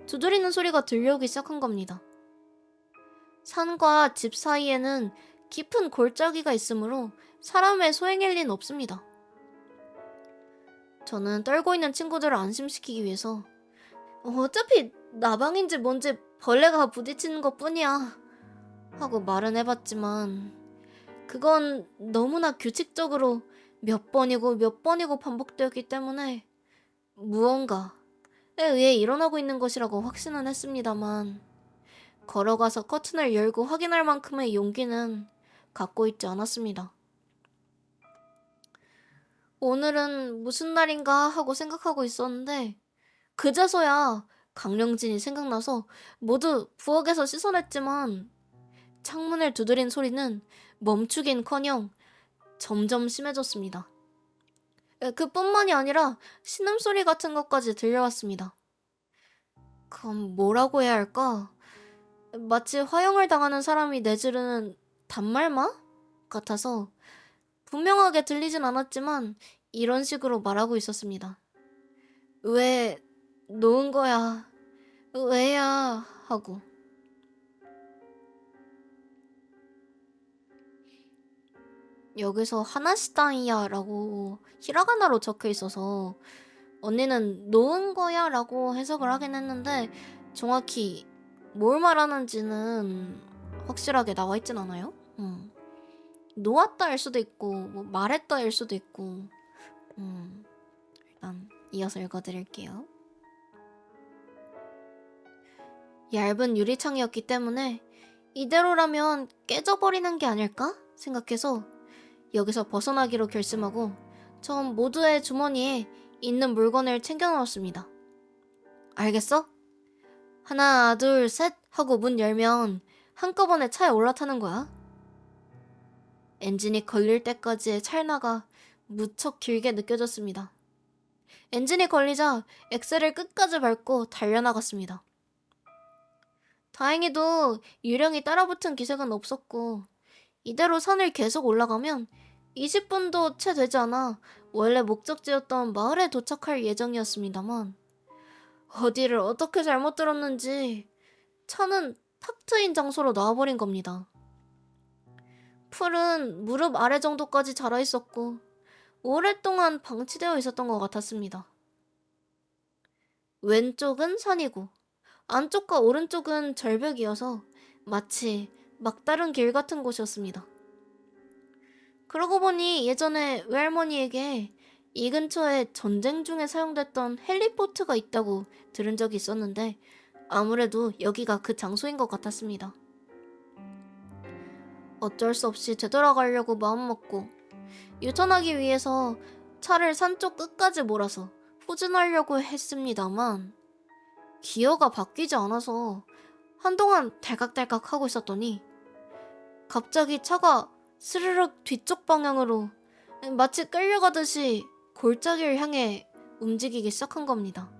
두드리는 소리가 들려오기 시작한 겁니다. 산과 집 사이에는 깊은 골짜기가 있으므로 사람의 소행일 리는 없습니다. 저는 떨고 있는 친구들을 안심시키기 위해서 어차피 나방인지 뭔지 벌레가 부딪히는 것 뿐이야 하고 말은 해봤지만 그건 너무나 규칙적으로 몇 번이고 반복되었기 때문에 무언가에 의해 일어나고 있는 것이라고 확신은 했습니다만 걸어가서 커튼을 열고 확인할 만큼의 용기는 갖고 있지 않았습니다. 오늘은 무슨 날인가 하고 생각하고 있었는데 그제서야 강령진이 생각나서 모두 부엌에서 씻어냈지만 창문을 두드린 소리는 멈추긴커녕 점점 심해졌습니다. 그뿐만이 아니라 신음소리 같은 것까지 들려왔습니다. 그럼 뭐라고 해야 할까? 마치 화형을 당하는 사람이 내지르는 단말마? 같아서 분명하게 들리진 않았지만 이런 식으로 말하고 있었습니다. 왜 놓은 거야? 왜야? 하고. 여기서 하나시다이야 라고 히라가나로 적혀 있어서 언니는 놓은 거야 라고 해석을 하긴 했는데 정확히 뭘 말하는지는 확실하게 나와 있진 않아요. 놓았다일 수도 있고 뭐 말했다일 수도 있고 일단 이어서 읽어드릴게요. 얇은 유리창이었기 때문에 이대로라면 깨져버리는 게 아닐까 생각해서 여기서 벗어나기로 결심하고 전 모두의 주머니에 있는 물건을 챙겨 넣었습니다. 알겠어? 하나, 둘, 셋 하고 문 열면 한꺼번에 차에 올라타는 거야. 엔진이 걸릴 때까지의 찰나가 무척 길게 느껴졌습니다. 엔진이 걸리자 엑셀을 끝까지 밟고 달려나갔습니다. 다행히도 유령이 따라붙은 기색은 없었고 이대로 산을 계속 올라가면 20분도 채 되지 않아 원래 목적지였던 마을에 도착할 예정이었습니다만 어디를 어떻게 잘못 들었는지 차는 탁 트인 장소로 나와버린 겁니다. 풀은 무릎 아래 정도까지 자라 있었고 오랫동안 방치되어 있었던 것 같았습니다. 왼쪽은 산이고 안쪽과 오른쪽은 절벽이어서 마치 막다른 길 같은 곳이었습니다. 그러고 보니 예전에 외할머니에게 이 근처에 전쟁 중에 사용됐던 헬리포트가 있다고 들은 적이 있었는데 아무래도 여기가 그 장소인 것 같았습니다. 어쩔 수 없이 되돌아가려고 마음먹고 유턴하기 위해서 차를 산 쪽 끝까지 몰아서 후진하려고 했습니다만 기어가 바뀌지 않아서 한동안 달각달각 하고 있었더니 갑자기 차가 스르륵 뒤쪽 방향으로 마치 끌려가듯이 골짜기를 향해 움직이기 시작한 겁니다.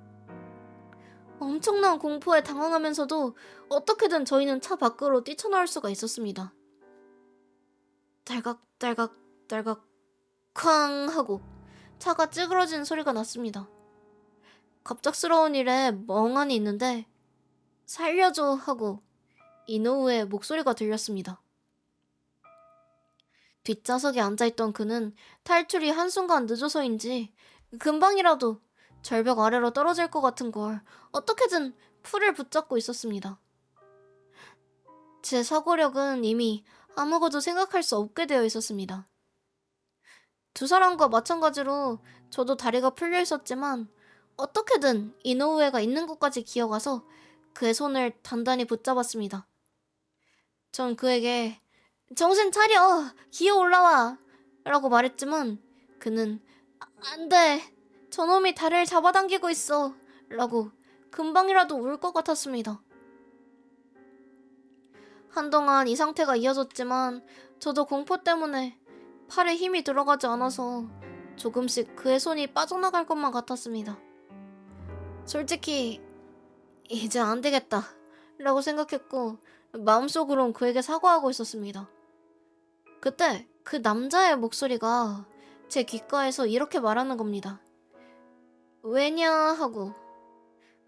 엄청난 공포에 당황하면서도 어떻게든 저희는 차 밖으로 뛰쳐나올 수가 있었습니다. 달각달각 달각 쾅 하고 차가 찌그러진 소리가 났습니다. 갑작스러운 일에 멍하니 있는데 살려줘 하고 이노우의 목소리가 들렸습니다. 뒷좌석에 앉아있던 그는 탈출이 한순간 늦어서인지 금방이라도 절벽 아래로 떨어질 것 같은 걸 어떻게든 풀을 붙잡고 있었습니다. 제 사고력은 이미 아무것도 생각할 수 없게 되어 있었습니다. 두 사람과 마찬가지로 저도 다리가 풀려 있었지만 어떻게든 이노우에가 있는 곳까지 기어가서 그의 손을 단단히 붙잡았습니다. 전 그에게 정신 차려! 기어 올라와! 라고 말했지만 그는 안 돼! 저놈이 다리를 잡아당기고 있어! 라고 금방이라도 울 것 같았습니다. 한동안 이 상태가 이어졌지만 저도 공포 때문에 팔에 힘이 들어가지 않아서 조금씩 그의 손이 빠져나갈 것만 같았습니다. 솔직히 이제 안 되겠다 라고 생각했고 마음속으론 그에게 사과하고 있었습니다. 그때 그 남자의 목소리가 제 귓가에서 이렇게 말하는 겁니다. 왜냐 하고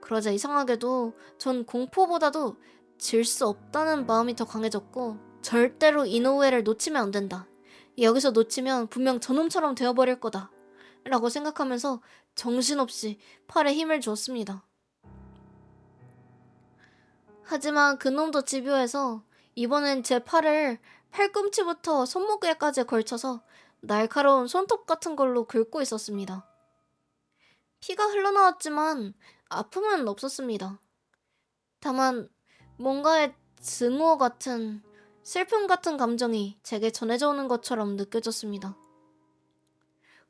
그러자 이상하게도 전 공포보다도 질 수 없다는 마음이 더 강해졌고 절대로 이노우에를 놓치면 안 된다. 여기서 놓치면 분명 저놈처럼 되어버릴 거다 라고 생각하면서 정신없이 팔에 힘을 주었습니다. 하지만 그놈도 집요해서 이번엔 제 팔을 팔꿈치부터 손목에까지 걸쳐서 날카로운 손톱 같은 걸로 긁고 있었습니다. 피가 흘러나왔지만 아픔은 없었습니다. 다만 뭔가의 증오 같은 슬픔 같은 감정이 제게 전해져 오는 것처럼 느껴졌습니다.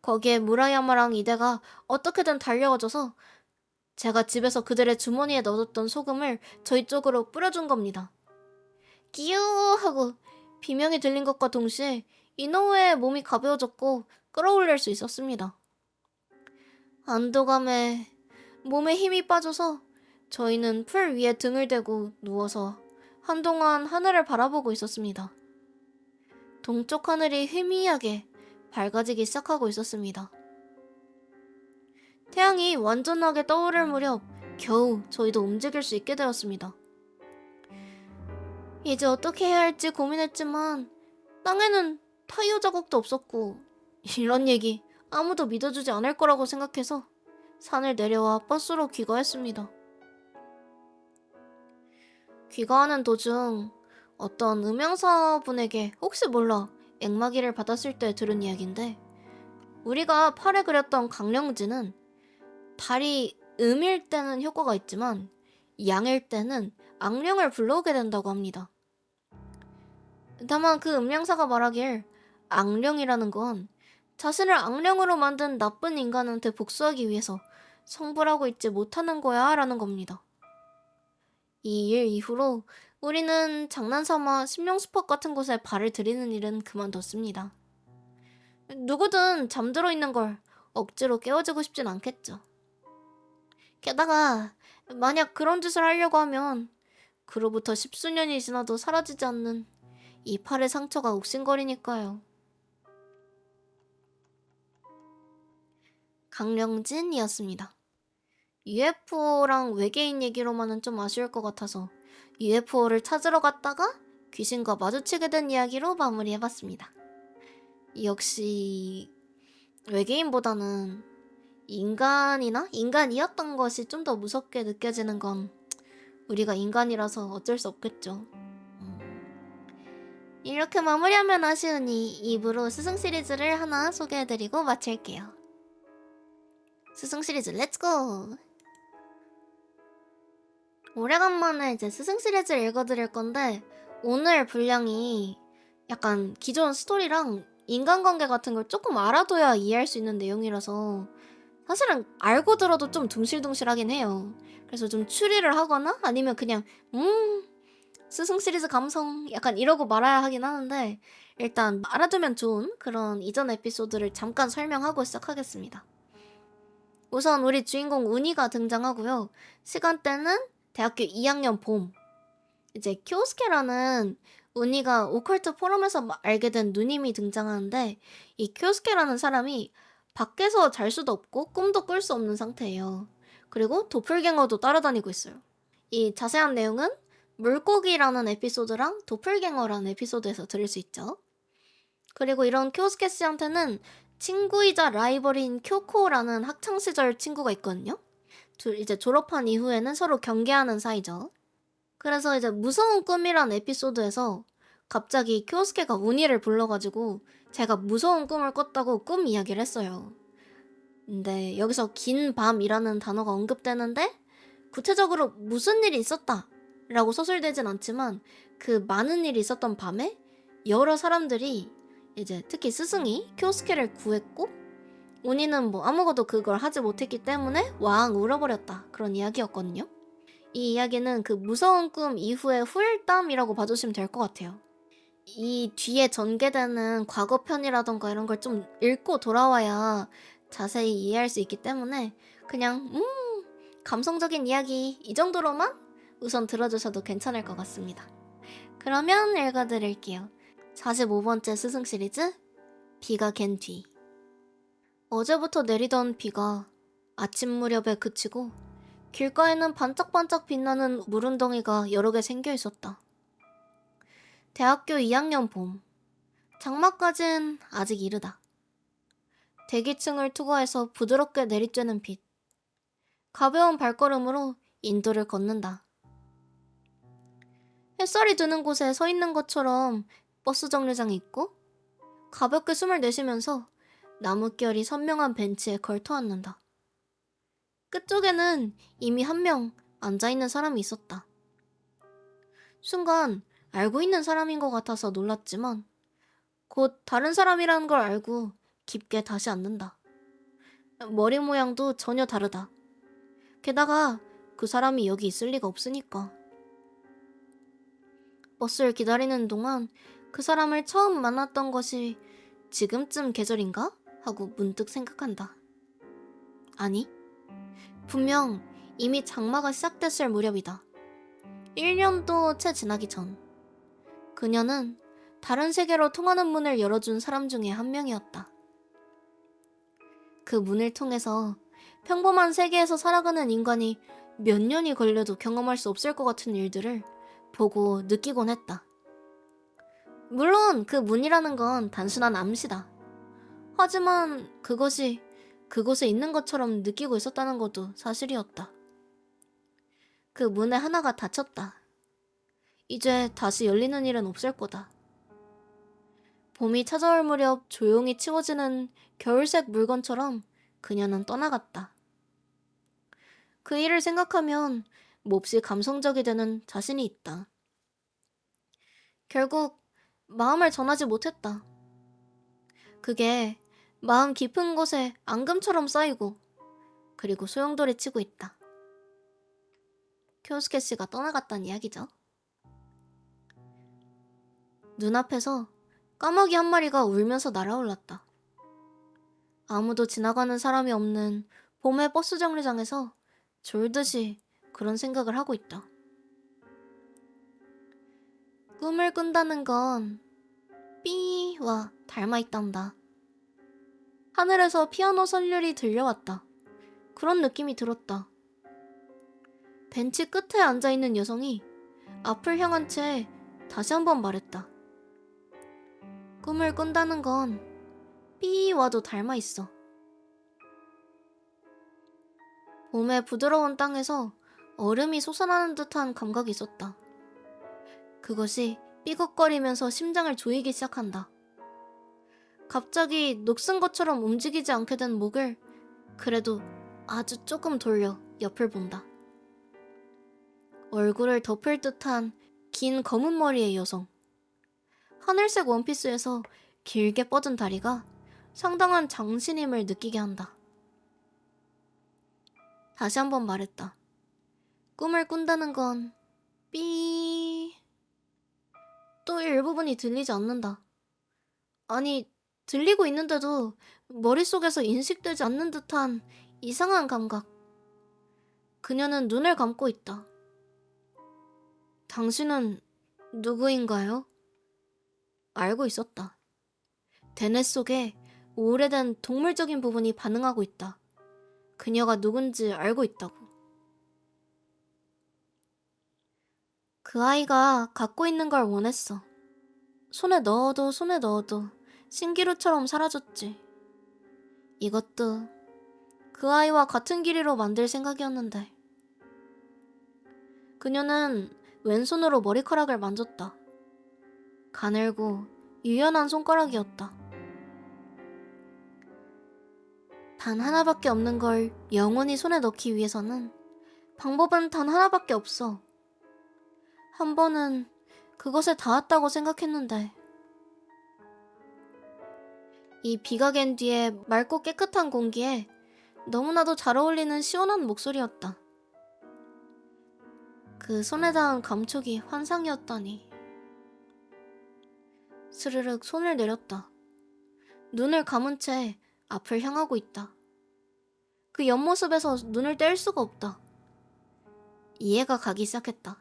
거기에 무라야마랑 이대가 어떻게든 달려와줘서 제가 집에서 그들의 주머니에 넣어뒀던 소금을 저희 쪽으로 뿌려준 겁니다. 끼우 하고 비명이 들린 것과 동시에 이노우의 몸이 가벼워졌고 끌어올릴 수 있었습니다. 안도감에 몸에 힘이 빠져서 저희는 풀 위에 등을 대고 누워서 한동안 하늘을 바라보고 있었습니다. 동쪽 하늘이 희미하게 밝아지기 시작하고 있었습니다. 태양이 완전하게 떠오를 무렵 겨우 저희도 움직일 수 있게 되었습니다. 이제 어떻게 해야 할지 고민했지만 땅에는 타이어 자국도 없었고 이런 얘기 아무도 믿어주지 않을 거라고 생각해서 산을 내려와 버스로 귀가했습니다. 귀가하는 도중 어떤 음향사분에게 혹시 몰라 액마기를 받았을 때 들은 이야기인데, 우리가 팔에 그렸던 강령지는 달이 음일 때는 효과가 있지만 양일 때는 악령을 불러오게 된다고 합니다. 다만 그 음향사가 말하길 악령이라는 건 자신을 악령으로 만든 나쁜 인간한테 복수하기 위해서 성불하고 있지 못하는 거야 라는 겁니다. 이 일 이후로 우리는 장난삼아 심령스팟 같은 곳에 발을 들이는 일은 그만뒀습니다. 누구든 잠들어 있는 걸 억지로 깨워주고 싶진 않겠죠. 게다가 만약 그런 짓을 하려고 하면 그로부터 십수년이 지나도 사라지지 않는 이 팔의 상처가 욱신거리니까요. 강령진이었습니다. UFO랑 외계인 얘기로만은 좀 아쉬울 것 같아서 UFO를 찾으러 갔다가 귀신과 마주치게 된 이야기로 마무리해봤습니다. 역시 외계인보다는 인간이었던 것이 좀 더 무섭게 느껴지는 건 우리가 인간이라서 어쩔 수 없겠죠. 이렇게 마무리하면 아쉬우니 입으로 스승 시리즈를 하나 소개해드리고 마칠게요. 스승 시리즈 렛츠고! 오래간만에 이제 스승 시리즈를 읽어드릴 건데, 오늘 분량이 약간 기존 스토리랑 인간관계 같은 걸 조금 알아둬야 이해할 수 있는 내용이라서 사실은 알고 들어도 좀 둥실둥실하긴 해요. 그래서 좀 추리를 하거나 아니면 그냥 스승 시리즈 감성 약간 이러고 말아야 하긴 하는데, 일단 알아두면 좋은 그런 이전 에피소드를 잠깐 설명하고 시작하겠습니다. 우선 우리 주인공 운이가 등장하고요. 시간대는 대학교 2학년 봄. 이제 쿄스케라는 운이가 오컬트 포럼에서 알게 된 누님이 등장하는데, 이 쿄스케라는 사람이 밖에서 잘 수도 없고 꿈도 꿀 수 없는 상태예요. 그리고 도플갱어도 따라다니고 있어요. 이 자세한 내용은 물고기라는 에피소드랑 도플갱어라는 에피소드에서 들을 수 있죠. 그리고 이런 쿄스케 씨한테는 친구이자 라이벌인 쿄코라는 학창시절 친구가 있거든요. 이제 졸업한 이후에는 서로 경계하는 사이죠. 그래서 이제 무서운 꿈이란 에피소드에서 갑자기 쿄스케가 운이를 불러가지고 제가 무서운 꿈을 꿨다고 꿈 이야기를 했어요. 근데 여기서 긴 밤이라는 단어가 언급되는데 구체적으로 무슨 일이 있었다 라고 서술되진 않지만, 그 많은 일이 있었던 밤에 여러 사람들이 이제 특히 스승이 쿄스케를 구했고 운이는 뭐 아무것도 그걸 하지 못했기 때문에 왕 울어버렸다, 그런 이야기였거든요. 이 이야기는 그 무서운 꿈 이후의 후일담이라고 봐주시면 될 것 같아요. 이 뒤에 전개되는 과거편이라던가 이런 걸 좀 읽고 돌아와야 자세히 이해할 수 있기 때문에 그냥 감성적인 이야기 이 정도로만 우선 들어주셔도 괜찮을 것 같습니다. 그러면 읽어드릴게요. 45번째 스승 시리즈 비가 갠 뒤. 어제부터 내리던 비가 아침 무렵에 그치고 길가에는 반짝반짝 빛나는 물운덩이가 여러 개 생겨 있었다. 대학교 2학년 봄. 장마까진 아직 이르다. 대기층을 투과해서 부드럽게 내리쬐는 빛. 가벼운 발걸음으로 인도를 걷는다. 햇살이 드는 곳에 서 있는 것처럼 버스 정류장이 있고 가볍게 숨을 내쉬면서 나뭇결이 선명한 벤치에 걸터앉는다. 끝쪽에는 이미 한 명 앉아있는 사람이 있었다. 순간 알고 있는 사람인 것 같아서 놀랐지만 곧 다른 사람이라는 걸 알고 깊게 다시 앉는다. 머리 모양도 전혀 다르다. 게다가 그 사람이 여기 있을 리가 없으니까. 버스를 기다리는 동안 그 사람을 처음 만났던 것이 지금쯤 계절인가? 하고 문득 생각한다. 아니, 분명 이미 장마가 시작됐을 무렵이다. 1년도 채 지나기 전. 그녀는 다른 세계로 통하는 문을 열어준 사람 중에 한 명이었다. 그 문을 통해서 평범한 세계에서 살아가는 인간이 몇 년이 걸려도 경험할 수 없을 것 같은 일들을 보고 느끼곤 했다. 물론 그 문이라는 건 단순한 암시다. 하지만 그것이 그곳에 있는 것처럼 느끼고 있었다는 것도 사실이었다. 그 문의 하나가 닫혔다. 이제 다시 열리는 일은 없을 거다. 봄이 찾아올 무렵 조용히 치워지는 겨울색 물건처럼 그녀는 떠나갔다. 그 일을 생각하면 몹시 감성적이 되는 자신이 있다. 결국 마음을 전하지 못했다. 그게 마음 깊은 곳에 앙금처럼 쌓이고 그리고 소용돌이 치고 있다. 쿄스케 씨가 떠나갔다는 이야기죠. 눈앞에서 까마귀 한 마리가 울면서 날아올랐다. 아무도 지나가는 사람이 없는 봄의 버스 정류장에서 졸듯이 그런 생각을 하고 있다. 꿈을 꾼다는 건 삐와 닮아있단다. 하늘에서 피아노 선율이 들려왔다. 그런 느낌이 들었다. 벤치 끝에 앉아있는 여성이 앞을 향한 채 다시 한번 말했다. 꿈을 꾼다는 건 삐와도 닮아있어. 봄의 부드러운 땅에서 얼음이 솟아나는 듯한 감각이 있었다. 그것이 삐걱거리면서 심장을 조이기 시작한다. 갑자기 녹슨 것처럼 움직이지 않게 된 목을 그래도 아주 조금 돌려 옆을 본다. 얼굴을 덮을 듯한 긴 검은 머리의 여성. 하늘색 원피스에서 길게 뻗은 다리가 상당한 장신임을 느끼게 한다. 다시 한번 말했다. 꿈을 꾼다는 건 삐... 또 일부분이 들리지 않는다. 아니, 들리고 있는데도 머릿속에서 인식되지 않는 듯한 이상한 감각. 그녀는 눈을 감고 있다. 당신은 누구인가요? 알고 있었다. 대뇌 속에 오래된 동물적인 부분이 반응하고 있다. 그녀가 누군지 알고 있다고. 그 아이가 갖고 있는 걸 원했어. 손에 넣어도 신기루처럼 사라졌지. 이것도 그 아이와 같은 길이로 만들 생각이었는데. 그녀는 왼손으로 머리카락을 만졌다. 가늘고 유연한 손가락이었다. 단 하나밖에 없는 걸 영원히 손에 넣기 위해서는 방법은 단 하나밖에 없어. 한 번은 그것에 닿았다고 생각했는데 이 비가 갠 뒤에 맑고 깨끗한 공기에 너무나도 잘 어울리는 시원한 목소리였다. 그 손에 닿은 감촉이 환상이었다니. 스르륵 손을 내렸다. 눈을 감은 채 앞을 향하고 있다. 그 옆모습에서 눈을 뗄 수가 없다. 이해가 가기 시작했다.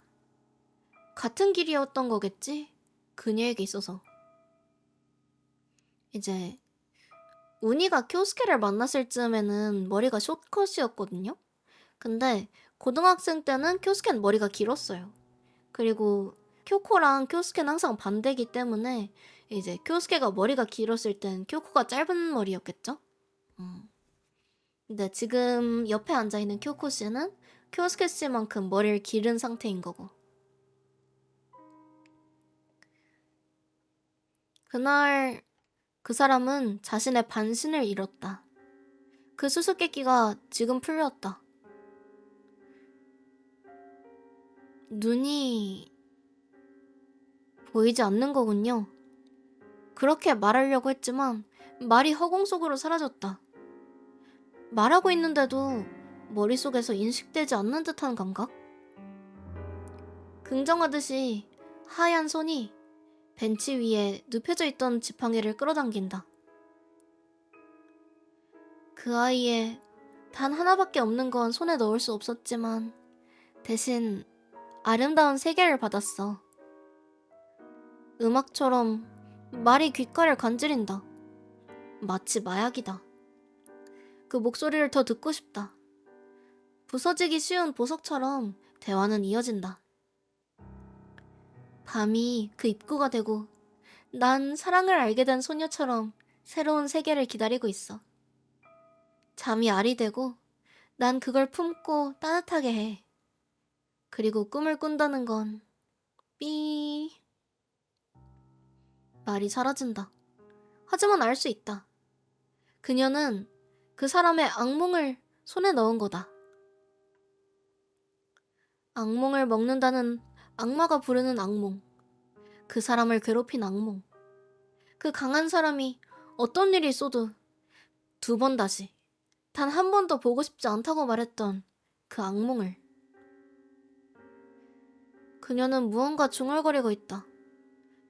같은 길이었던 거겠지? 그녀에게 있어서. 이제 우니가 쿄스케를 만났을 즈음에는 머리가 숏컷이었거든요? 근데 고등학생 때는 쿄스케는 머리가 길었어요. 그리고 쿄코랑 쿄스케는 항상 반대기 때문에 이제 쿄스케가 머리가 길었을 땐 쿄코가 짧은 머리였겠죠? 근데 지금 옆에 앉아있는 쿄코 씨는 쿄스케 씨만큼 머리를 기른 상태인 거고. 그날 그 사람은 자신의 반신을 잃었다. 그 수수께끼가 지금 풀렸다. 눈이 보이지 않는 거군요. 그렇게 말하려고 했지만 말이 허공 속으로 사라졌다. 말하고 있는데도 머릿속에서 인식되지 않는 듯한 감각? 긍정하듯이 하얀 손이 벤치 위에 눕혀져 있던 지팡이를 끌어당긴다. 그 아이의 단 하나밖에 없는 건 손에 넣을 수 없었지만 대신 아름다운 세계를 받았어. 음악처럼 말이 귓가를 간지린다. 마치 마약이다. 그 목소리를 더 듣고 싶다. 부서지기 쉬운 보석처럼 대화는 이어진다. 밤이 그 입구가 되고 난 사랑을 알게 된 소녀처럼 새로운 세계를 기다리고 있어. 잠이 알이 되고 난 그걸 품고 따뜻하게 해. 그리고 꿈을 꾼다는 건 삐. 말이 사라진다. 하지만 알 수 있다. 그녀는 그 사람의 악몽을 손에 넣은 거다. 악몽을 먹는다는 악마가 부르는 악몽. 그 사람을 괴롭힌 악몽. 그 강한 사람이 어떤 일이 있어도 2번 다시 단 한 번도 보고 싶지 않다고 말했던 그 악몽을. 그녀는 무언가 중얼거리고 있다.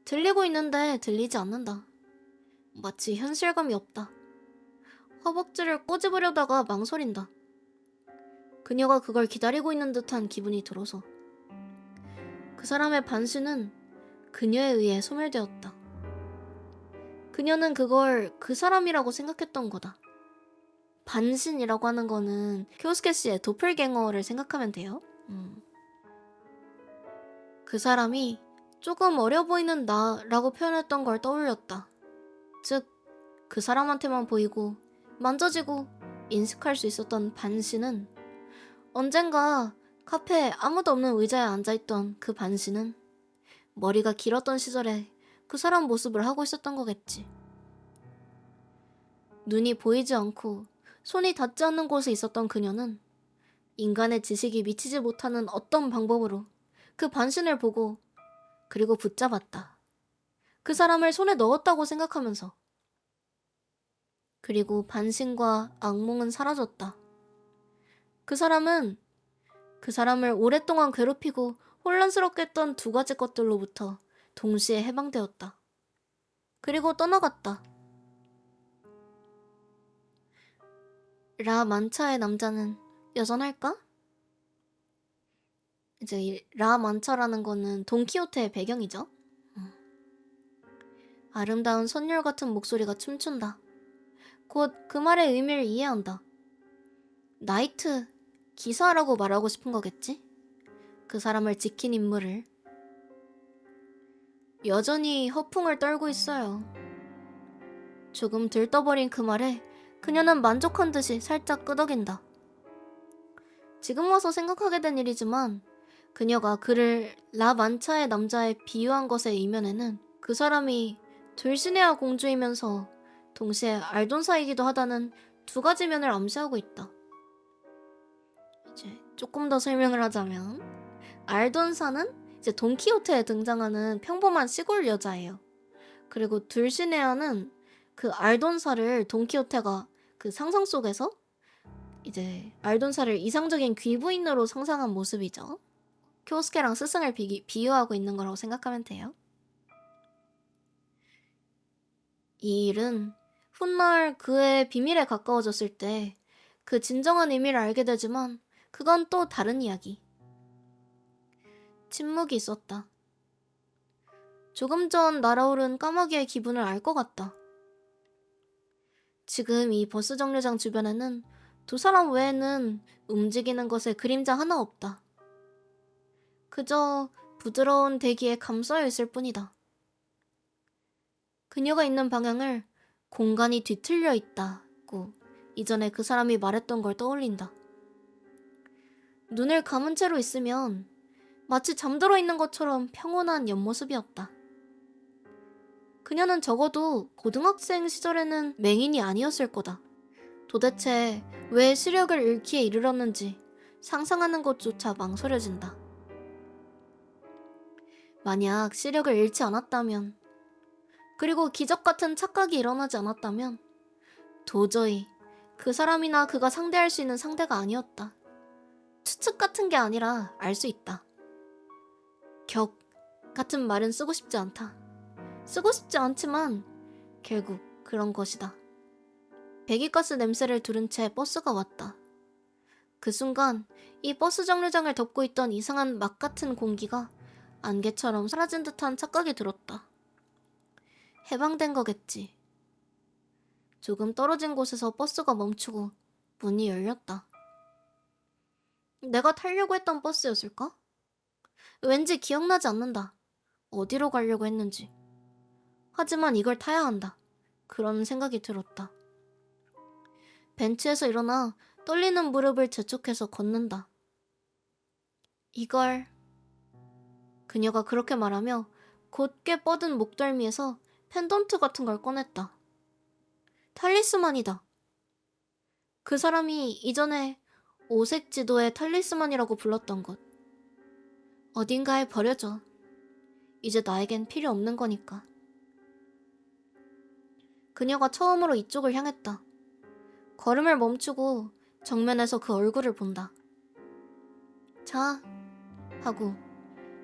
들리고 있는데 들리지 않는다. 마치 현실감이 없다. 허벅지를 꼬집으려다가 망설인다. 그녀가 그걸 기다리고 있는 듯한 기분이 들어서. 그 사람의 반신은 그녀에 의해 소멸되었다. 그녀는 그걸 그 사람이라고 생각했던 거다. 반신이라고 하는 거는 쿄스케 씨의 도플갱어를 생각하면 돼요. 그 사람이 조금 어려 보이는 나라고 표현했던 걸 떠올렸다. 즉, 그 사람한테만 보이고 만져지고 인식할 수 있었던 반신은 언젠가 카페에 아무도 없는 의자에 앉아있던 그 반신은 머리가 길었던 시절에 그 사람 모습을 하고 있었던 거겠지. 눈이 보이지 않고 손이 닿지 않는 곳에 있었던 그녀는 인간의 지식이 미치지 못하는 어떤 방법으로 그 반신을 보고 그리고 붙잡았다. 그 사람을 손에 넣었다고 생각하면서. 그리고 반신과 악몽은 사라졌다. 그 사람은 그 사람을 오랫동안 괴롭히고 혼란스럽게 했던 2가지 것들로부터 동시에 해방되었다. 그리고 떠나갔다. 라 만차의 남자는 여전할까? 이제 이 라 만차라는 거는 돈키호테의 배경이죠. 아름다운 선율 같은 목소리가 춤춘다. 곧 그 말의 의미를 이해한다. 나이트, 기사라고 말하고 싶은 거겠지? 그 사람을 지킨 인물을. 여전히 허풍을 떨고 있어요. 조금 들떠버린 그 말에 그녀는 만족한 듯이 살짝 끄덕인다. 지금 와서 생각하게 된 일이지만 그녀가 그를 라 만차의 남자에 비유한 것의 이면에는 그 사람이 돌시네아 공주이면서 동시에 알돈사이기도 하다는 2가지 면을 암시하고 있다. 이제 조금 더 설명을 하자면 알돈사는 이제 돈키호테에 등장하는 평범한 시골 여자예요. 그리고 둘시네아는 그 알돈사를 돈키호테가 그 상상 속에서 이제 알돈사를 이상적인 귀부인으로 상상한 모습이죠. 쿄스케랑 스승을 비유하고 있는 거라고 생각하면 돼요. 이 일은 훗날 그의 비밀에 가까워졌을 때 그 진정한 의미를 알게 되지만 그건 또 다른 이야기. 침묵이 있었다. 조금 전 날아오른 까마귀의 기분을 알 것 같다. 지금 이 버스 정류장 주변에는 2 사람 외에는 움직이는 것에 그림자 하나 없다. 그저 부드러운 대기에 감싸여 있을 뿐이다. 그녀가 있는 방향을 공간이 뒤틀려 있다고 이전에 그 사람이 말했던 걸 떠올린다. 눈을 감은 채로 있으면 마치 잠들어 있는 것처럼 평온한 옆모습이었다. 그녀는 적어도 고등학생 시절에는 맹인이 아니었을 거다. 도대체 왜 시력을 잃기에 이르렀는지 상상하는 것조차 망설여진다. 만약 시력을 잃지 않았다면, 그리고 기적 같은 착각이 일어나지 않았다면 도저히 그 사람이나 그가 상대할 수 있는 상대가 아니었다. 추측 같은 게 아니라 알 수 있다. 격 같은 말은 쓰고 싶지 않다. 쓰고 싶지 않지만 결국 그런 것이다. 배기가스 냄새를 두른 채 버스가 왔다. 그 순간 이 버스 정류장을 덮고 있던 이상한 막 같은 공기가 안개처럼 사라진 듯한 착각이 들었다. 해방된 거겠지. 조금 떨어진 곳에서 버스가 멈추고 문이 열렸다. 내가 타려고 했던 버스였을까? 왠지 기억나지 않는다. 어디로 가려고 했는지. 하지만 이걸 타야 한다. 그런 생각이 들었다. 벤치에서 일어나 떨리는 무릎을 재촉해서 걷는다. 이걸... 그녀가 그렇게 말하며 곧게 뻗은 목덜미에서 펜던트 같은 걸 꺼냈다. 탈리스만이다. 그 사람이 이전에 오색 지도의 탈리스만이라고 불렀던 것. 어딘가에 버려져. 이제 나에겐 필요 없는 거니까. 그녀가 처음으로 이쪽을 향했다. 걸음을 멈추고 정면에서 그 얼굴을 본다. 자, 하고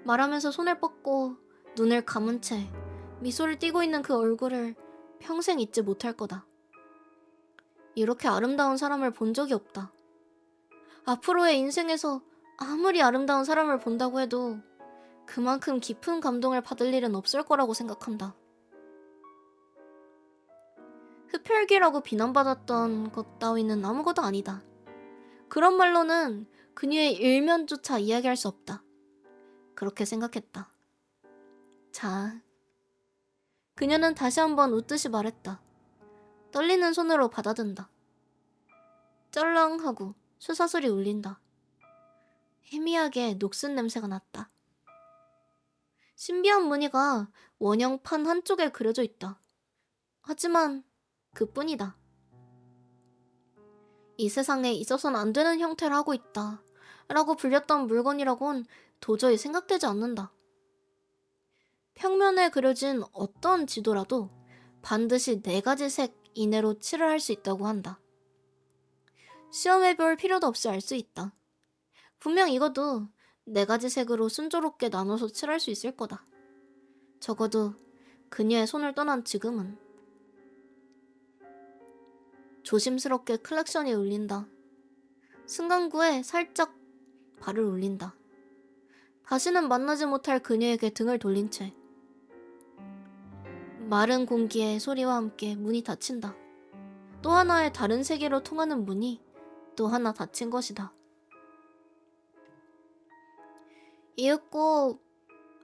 말하면서 손을 뻗고 눈을 감은 채 미소를 띠고 있는 그 얼굴을 평생 잊지 못할 거다. 이렇게 아름다운 사람을 본 적이 없다. 앞으로의 인생에서 아무리 아름다운 사람을 본다고 해도 그만큼 깊은 감동을 받을 일은 없을 거라고 생각한다. 흡혈귀라고 비난받았던 것 따위는 아무것도 아니다. 그런 말로는 그녀의 일면조차 이야기할 수 없다. 그렇게 생각했다. 자, 그녀는 다시 한번 웃듯이 말했다. 떨리는 손으로 받아든다. 쩔렁하고 쇠사슬이 울린다. 희미하게 녹슨 냄새가 났다. 신비한 무늬가 원형판 한쪽에 그려져 있다. 하지만 그뿐이다. 이 세상에 있어서는 안 되는 형태를 하고 있다 라고 불렸던 물건이라곤 도저히 생각되지 않는다. 평면에 그려진 어떤 지도라도 반드시 4가지 색 이내로 칠을 할 수 있다고 한다. 시험해볼 필요도 없이 알 수 있다. 분명 이것도 4가지 색으로 순조롭게 나눠서 칠할 수 있을 거다. 적어도 그녀의 손을 떠난 지금은. 조심스럽게 클락션이 울린다. 승강구에 살짝 발을 올린다. 다시는 만나지 못할 그녀에게 등을 돌린 채 마른 공기의 소리와 함께 문이 닫힌다. 또 하나의 다른 세계로 통하는 문이 또 하나 닫힌 것이다. 이윽고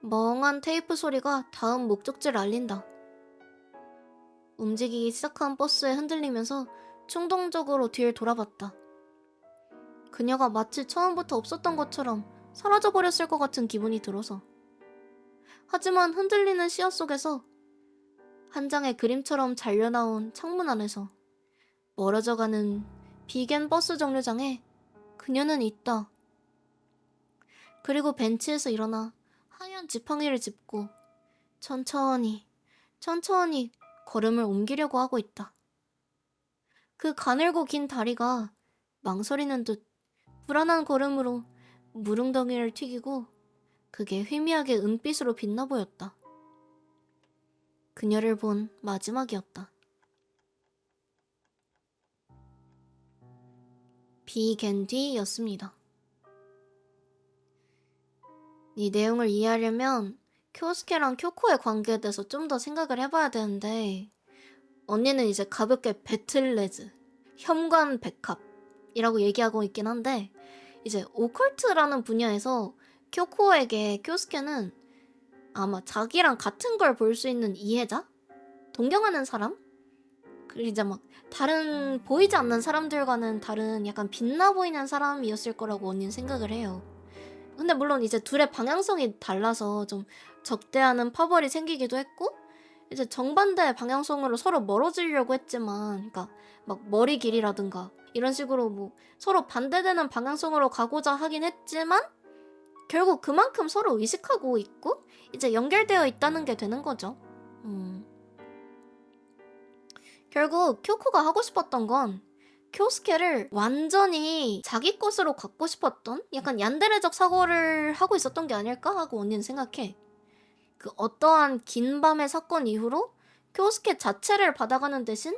멍한 테이프 소리가 다음 목적지를 알린다. 움직이기 시작한 버스에 흔들리면서 충동적으로 뒤를 돌아봤다. 그녀가 마치 처음부터 없었던 것처럼 사라져버렸을 것 같은 기분이 들어서. 하지만 흔들리는 시야 속에서 한 장의 그림처럼 잘려나온 창문 안에서 멀어져가는 비겐 버스 정류장에 그녀는 있다. 그리고 벤치에서 일어나 하얀 지팡이를 짚고 천천히 걸음을 옮기려고 하고 있다. 그 가늘고 긴 다리가 망설이는 듯 불안한 걸음으로 무릉덩이를 튀기고 그게 희미하게 은빛으로 빛나 보였다. 그녀를 본 마지막이었다. 비겐디였습니다. 이 내용을 이해하려면 쿄스케랑 쿄코의 관계에 대해서 좀 더 생각을 해봐야 되는데 언니는 이제 가볍게 배틀레즈, 현관 백합이라고 얘기하고 있긴 한데 이제 오컬트라는 분야에서 쿄코에게 쿄스케는 아마 자기랑 같은 걸 볼 수 있는 이해자? 동경하는 사람? 그리고 이제 막 다른 보이지 않는 사람들과는 다른 약간 빛나 보이는 사람이었을 거라고 언니는 생각을 해요. 근데 물론 이제 둘의 방향성이 달라서 좀 적대하는 파벌이 생기기도 했고 이제 정반대 방향성으로 서로 멀어지려고 했지만 그러니까 막 머리 길이라든가 이런 식으로 뭐 서로 반대되는 방향성으로 가고자 하긴 했지만 결국 그만큼 서로 의식하고 있고 이제 연결되어 있다는 게 되는 거죠. 결국 쿄코가 하고 싶었던 건 쿄스케를 완전히 자기 것으로 갖고 싶었던 약간 얀데레적 사고를 하고 있었던 게 아닐까 하고 언니는 생각해. 그 어떠한 긴 밤의 사건 이후로 쿄스케 자체를 받아가는 대신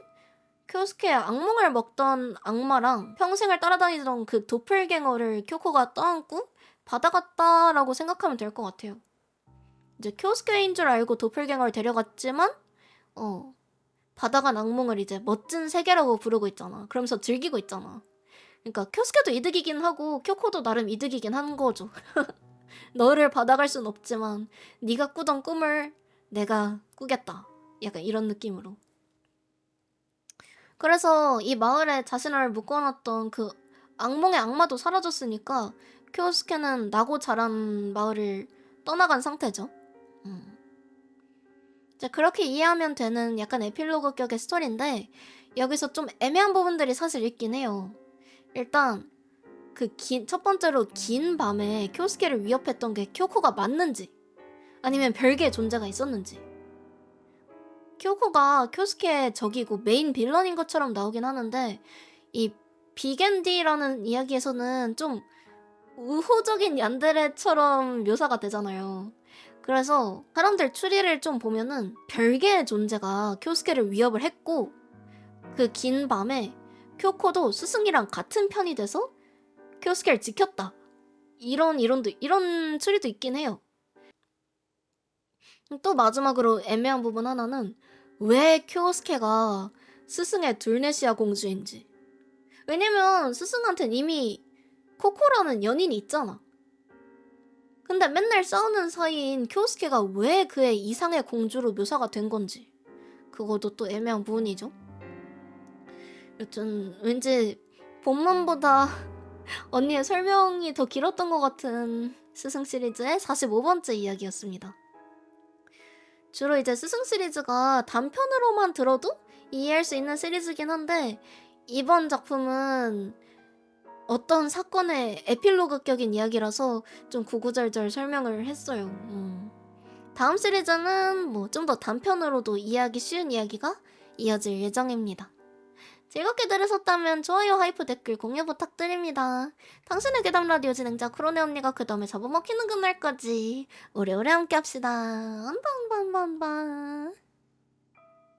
쿄스케의 악몽을 먹던 악마랑 평생을 따라다니던 그 도플갱어를 쿄코가 떠안고 받아갔다라고 생각하면 될 것 같아요. 이제 쿄스케인 줄 알고 도플갱어를 데려갔지만 받아간 악몽을 이제 멋진 세계라고 부르고 있잖아. 그러면서 즐기고 있잖아. 그러니까 쿄스케도 이득이긴 하고 쿄코도 나름 이득이긴 한 거죠. 너를 받아갈 순 없지만 네가 꾸던 꿈을 내가 꾸겠다. 약간 이런 느낌으로. 그래서 이 마을에 자신을 묶어놨던 그 악몽의 악마도 사라졌으니까 쿄스케는 나고 자란 마을을 떠나간 상태죠. 이제 그렇게 이해하면 되는 약간 에필로그 격의 스토리인데 여기서 좀 애매한 부분들이 사실 있긴 해요. 일단 첫 번째로 긴 밤에 쿄스케를 위협했던 게 쿄코가 맞는지 아니면 별개의 존재가 있었는지. 쿄코가 쿄스케의 적이고 메인 빌런인 것처럼 나오긴 하는데 이 비겐디라는 이야기에서는 좀 우호적인 얀데레처럼 묘사가 되잖아요. 그래서 사람들 추리를 좀 보면은 별개의 존재가 쿄스케를 위협을 했고 그 긴 밤에 쿄코도 스승이랑 같은 편이 돼서 쿄스케를 지켰다. 이런 추리도 있긴 해요. 또 마지막으로 애매한 부분 하나는 왜 쿄스케가 스승의 둘네시아 공주인지. 왜냐면 스승한텐 이미 코코라는 연인이 있잖아. 근데 맨날 싸우는 사이인 쿄스케가 왜 그의 이상의 공주로 묘사가 된 건지. 그것도 또 애매한 부분이죠. 여튼 왠지 본문보다 언니의 설명이 더 길었던 것 같은 스승 시리즈의 45번째 이야기였습니다. 주로 이제 스승 시리즈가 단편으로만 들어도 이해할 수 있는 시리즈긴 한데 이번 작품은 어떤 사건의 에필로그격인 이야기라서 좀 구구절절 설명을 했어요. 다음 시리즈는 뭐 좀 더 단편으로도 이해하기 쉬운 이야기가 이어질 예정입니다. 즐겁게 들으셨다면 좋아요, 하이프, 댓글, 공유 부탁드립니다. 당신의 괴담 라디오 진행자 크로네 언니가 그 다음에 잡아먹히는 그날까지 오래오래 함께 합시다. 안방방방방.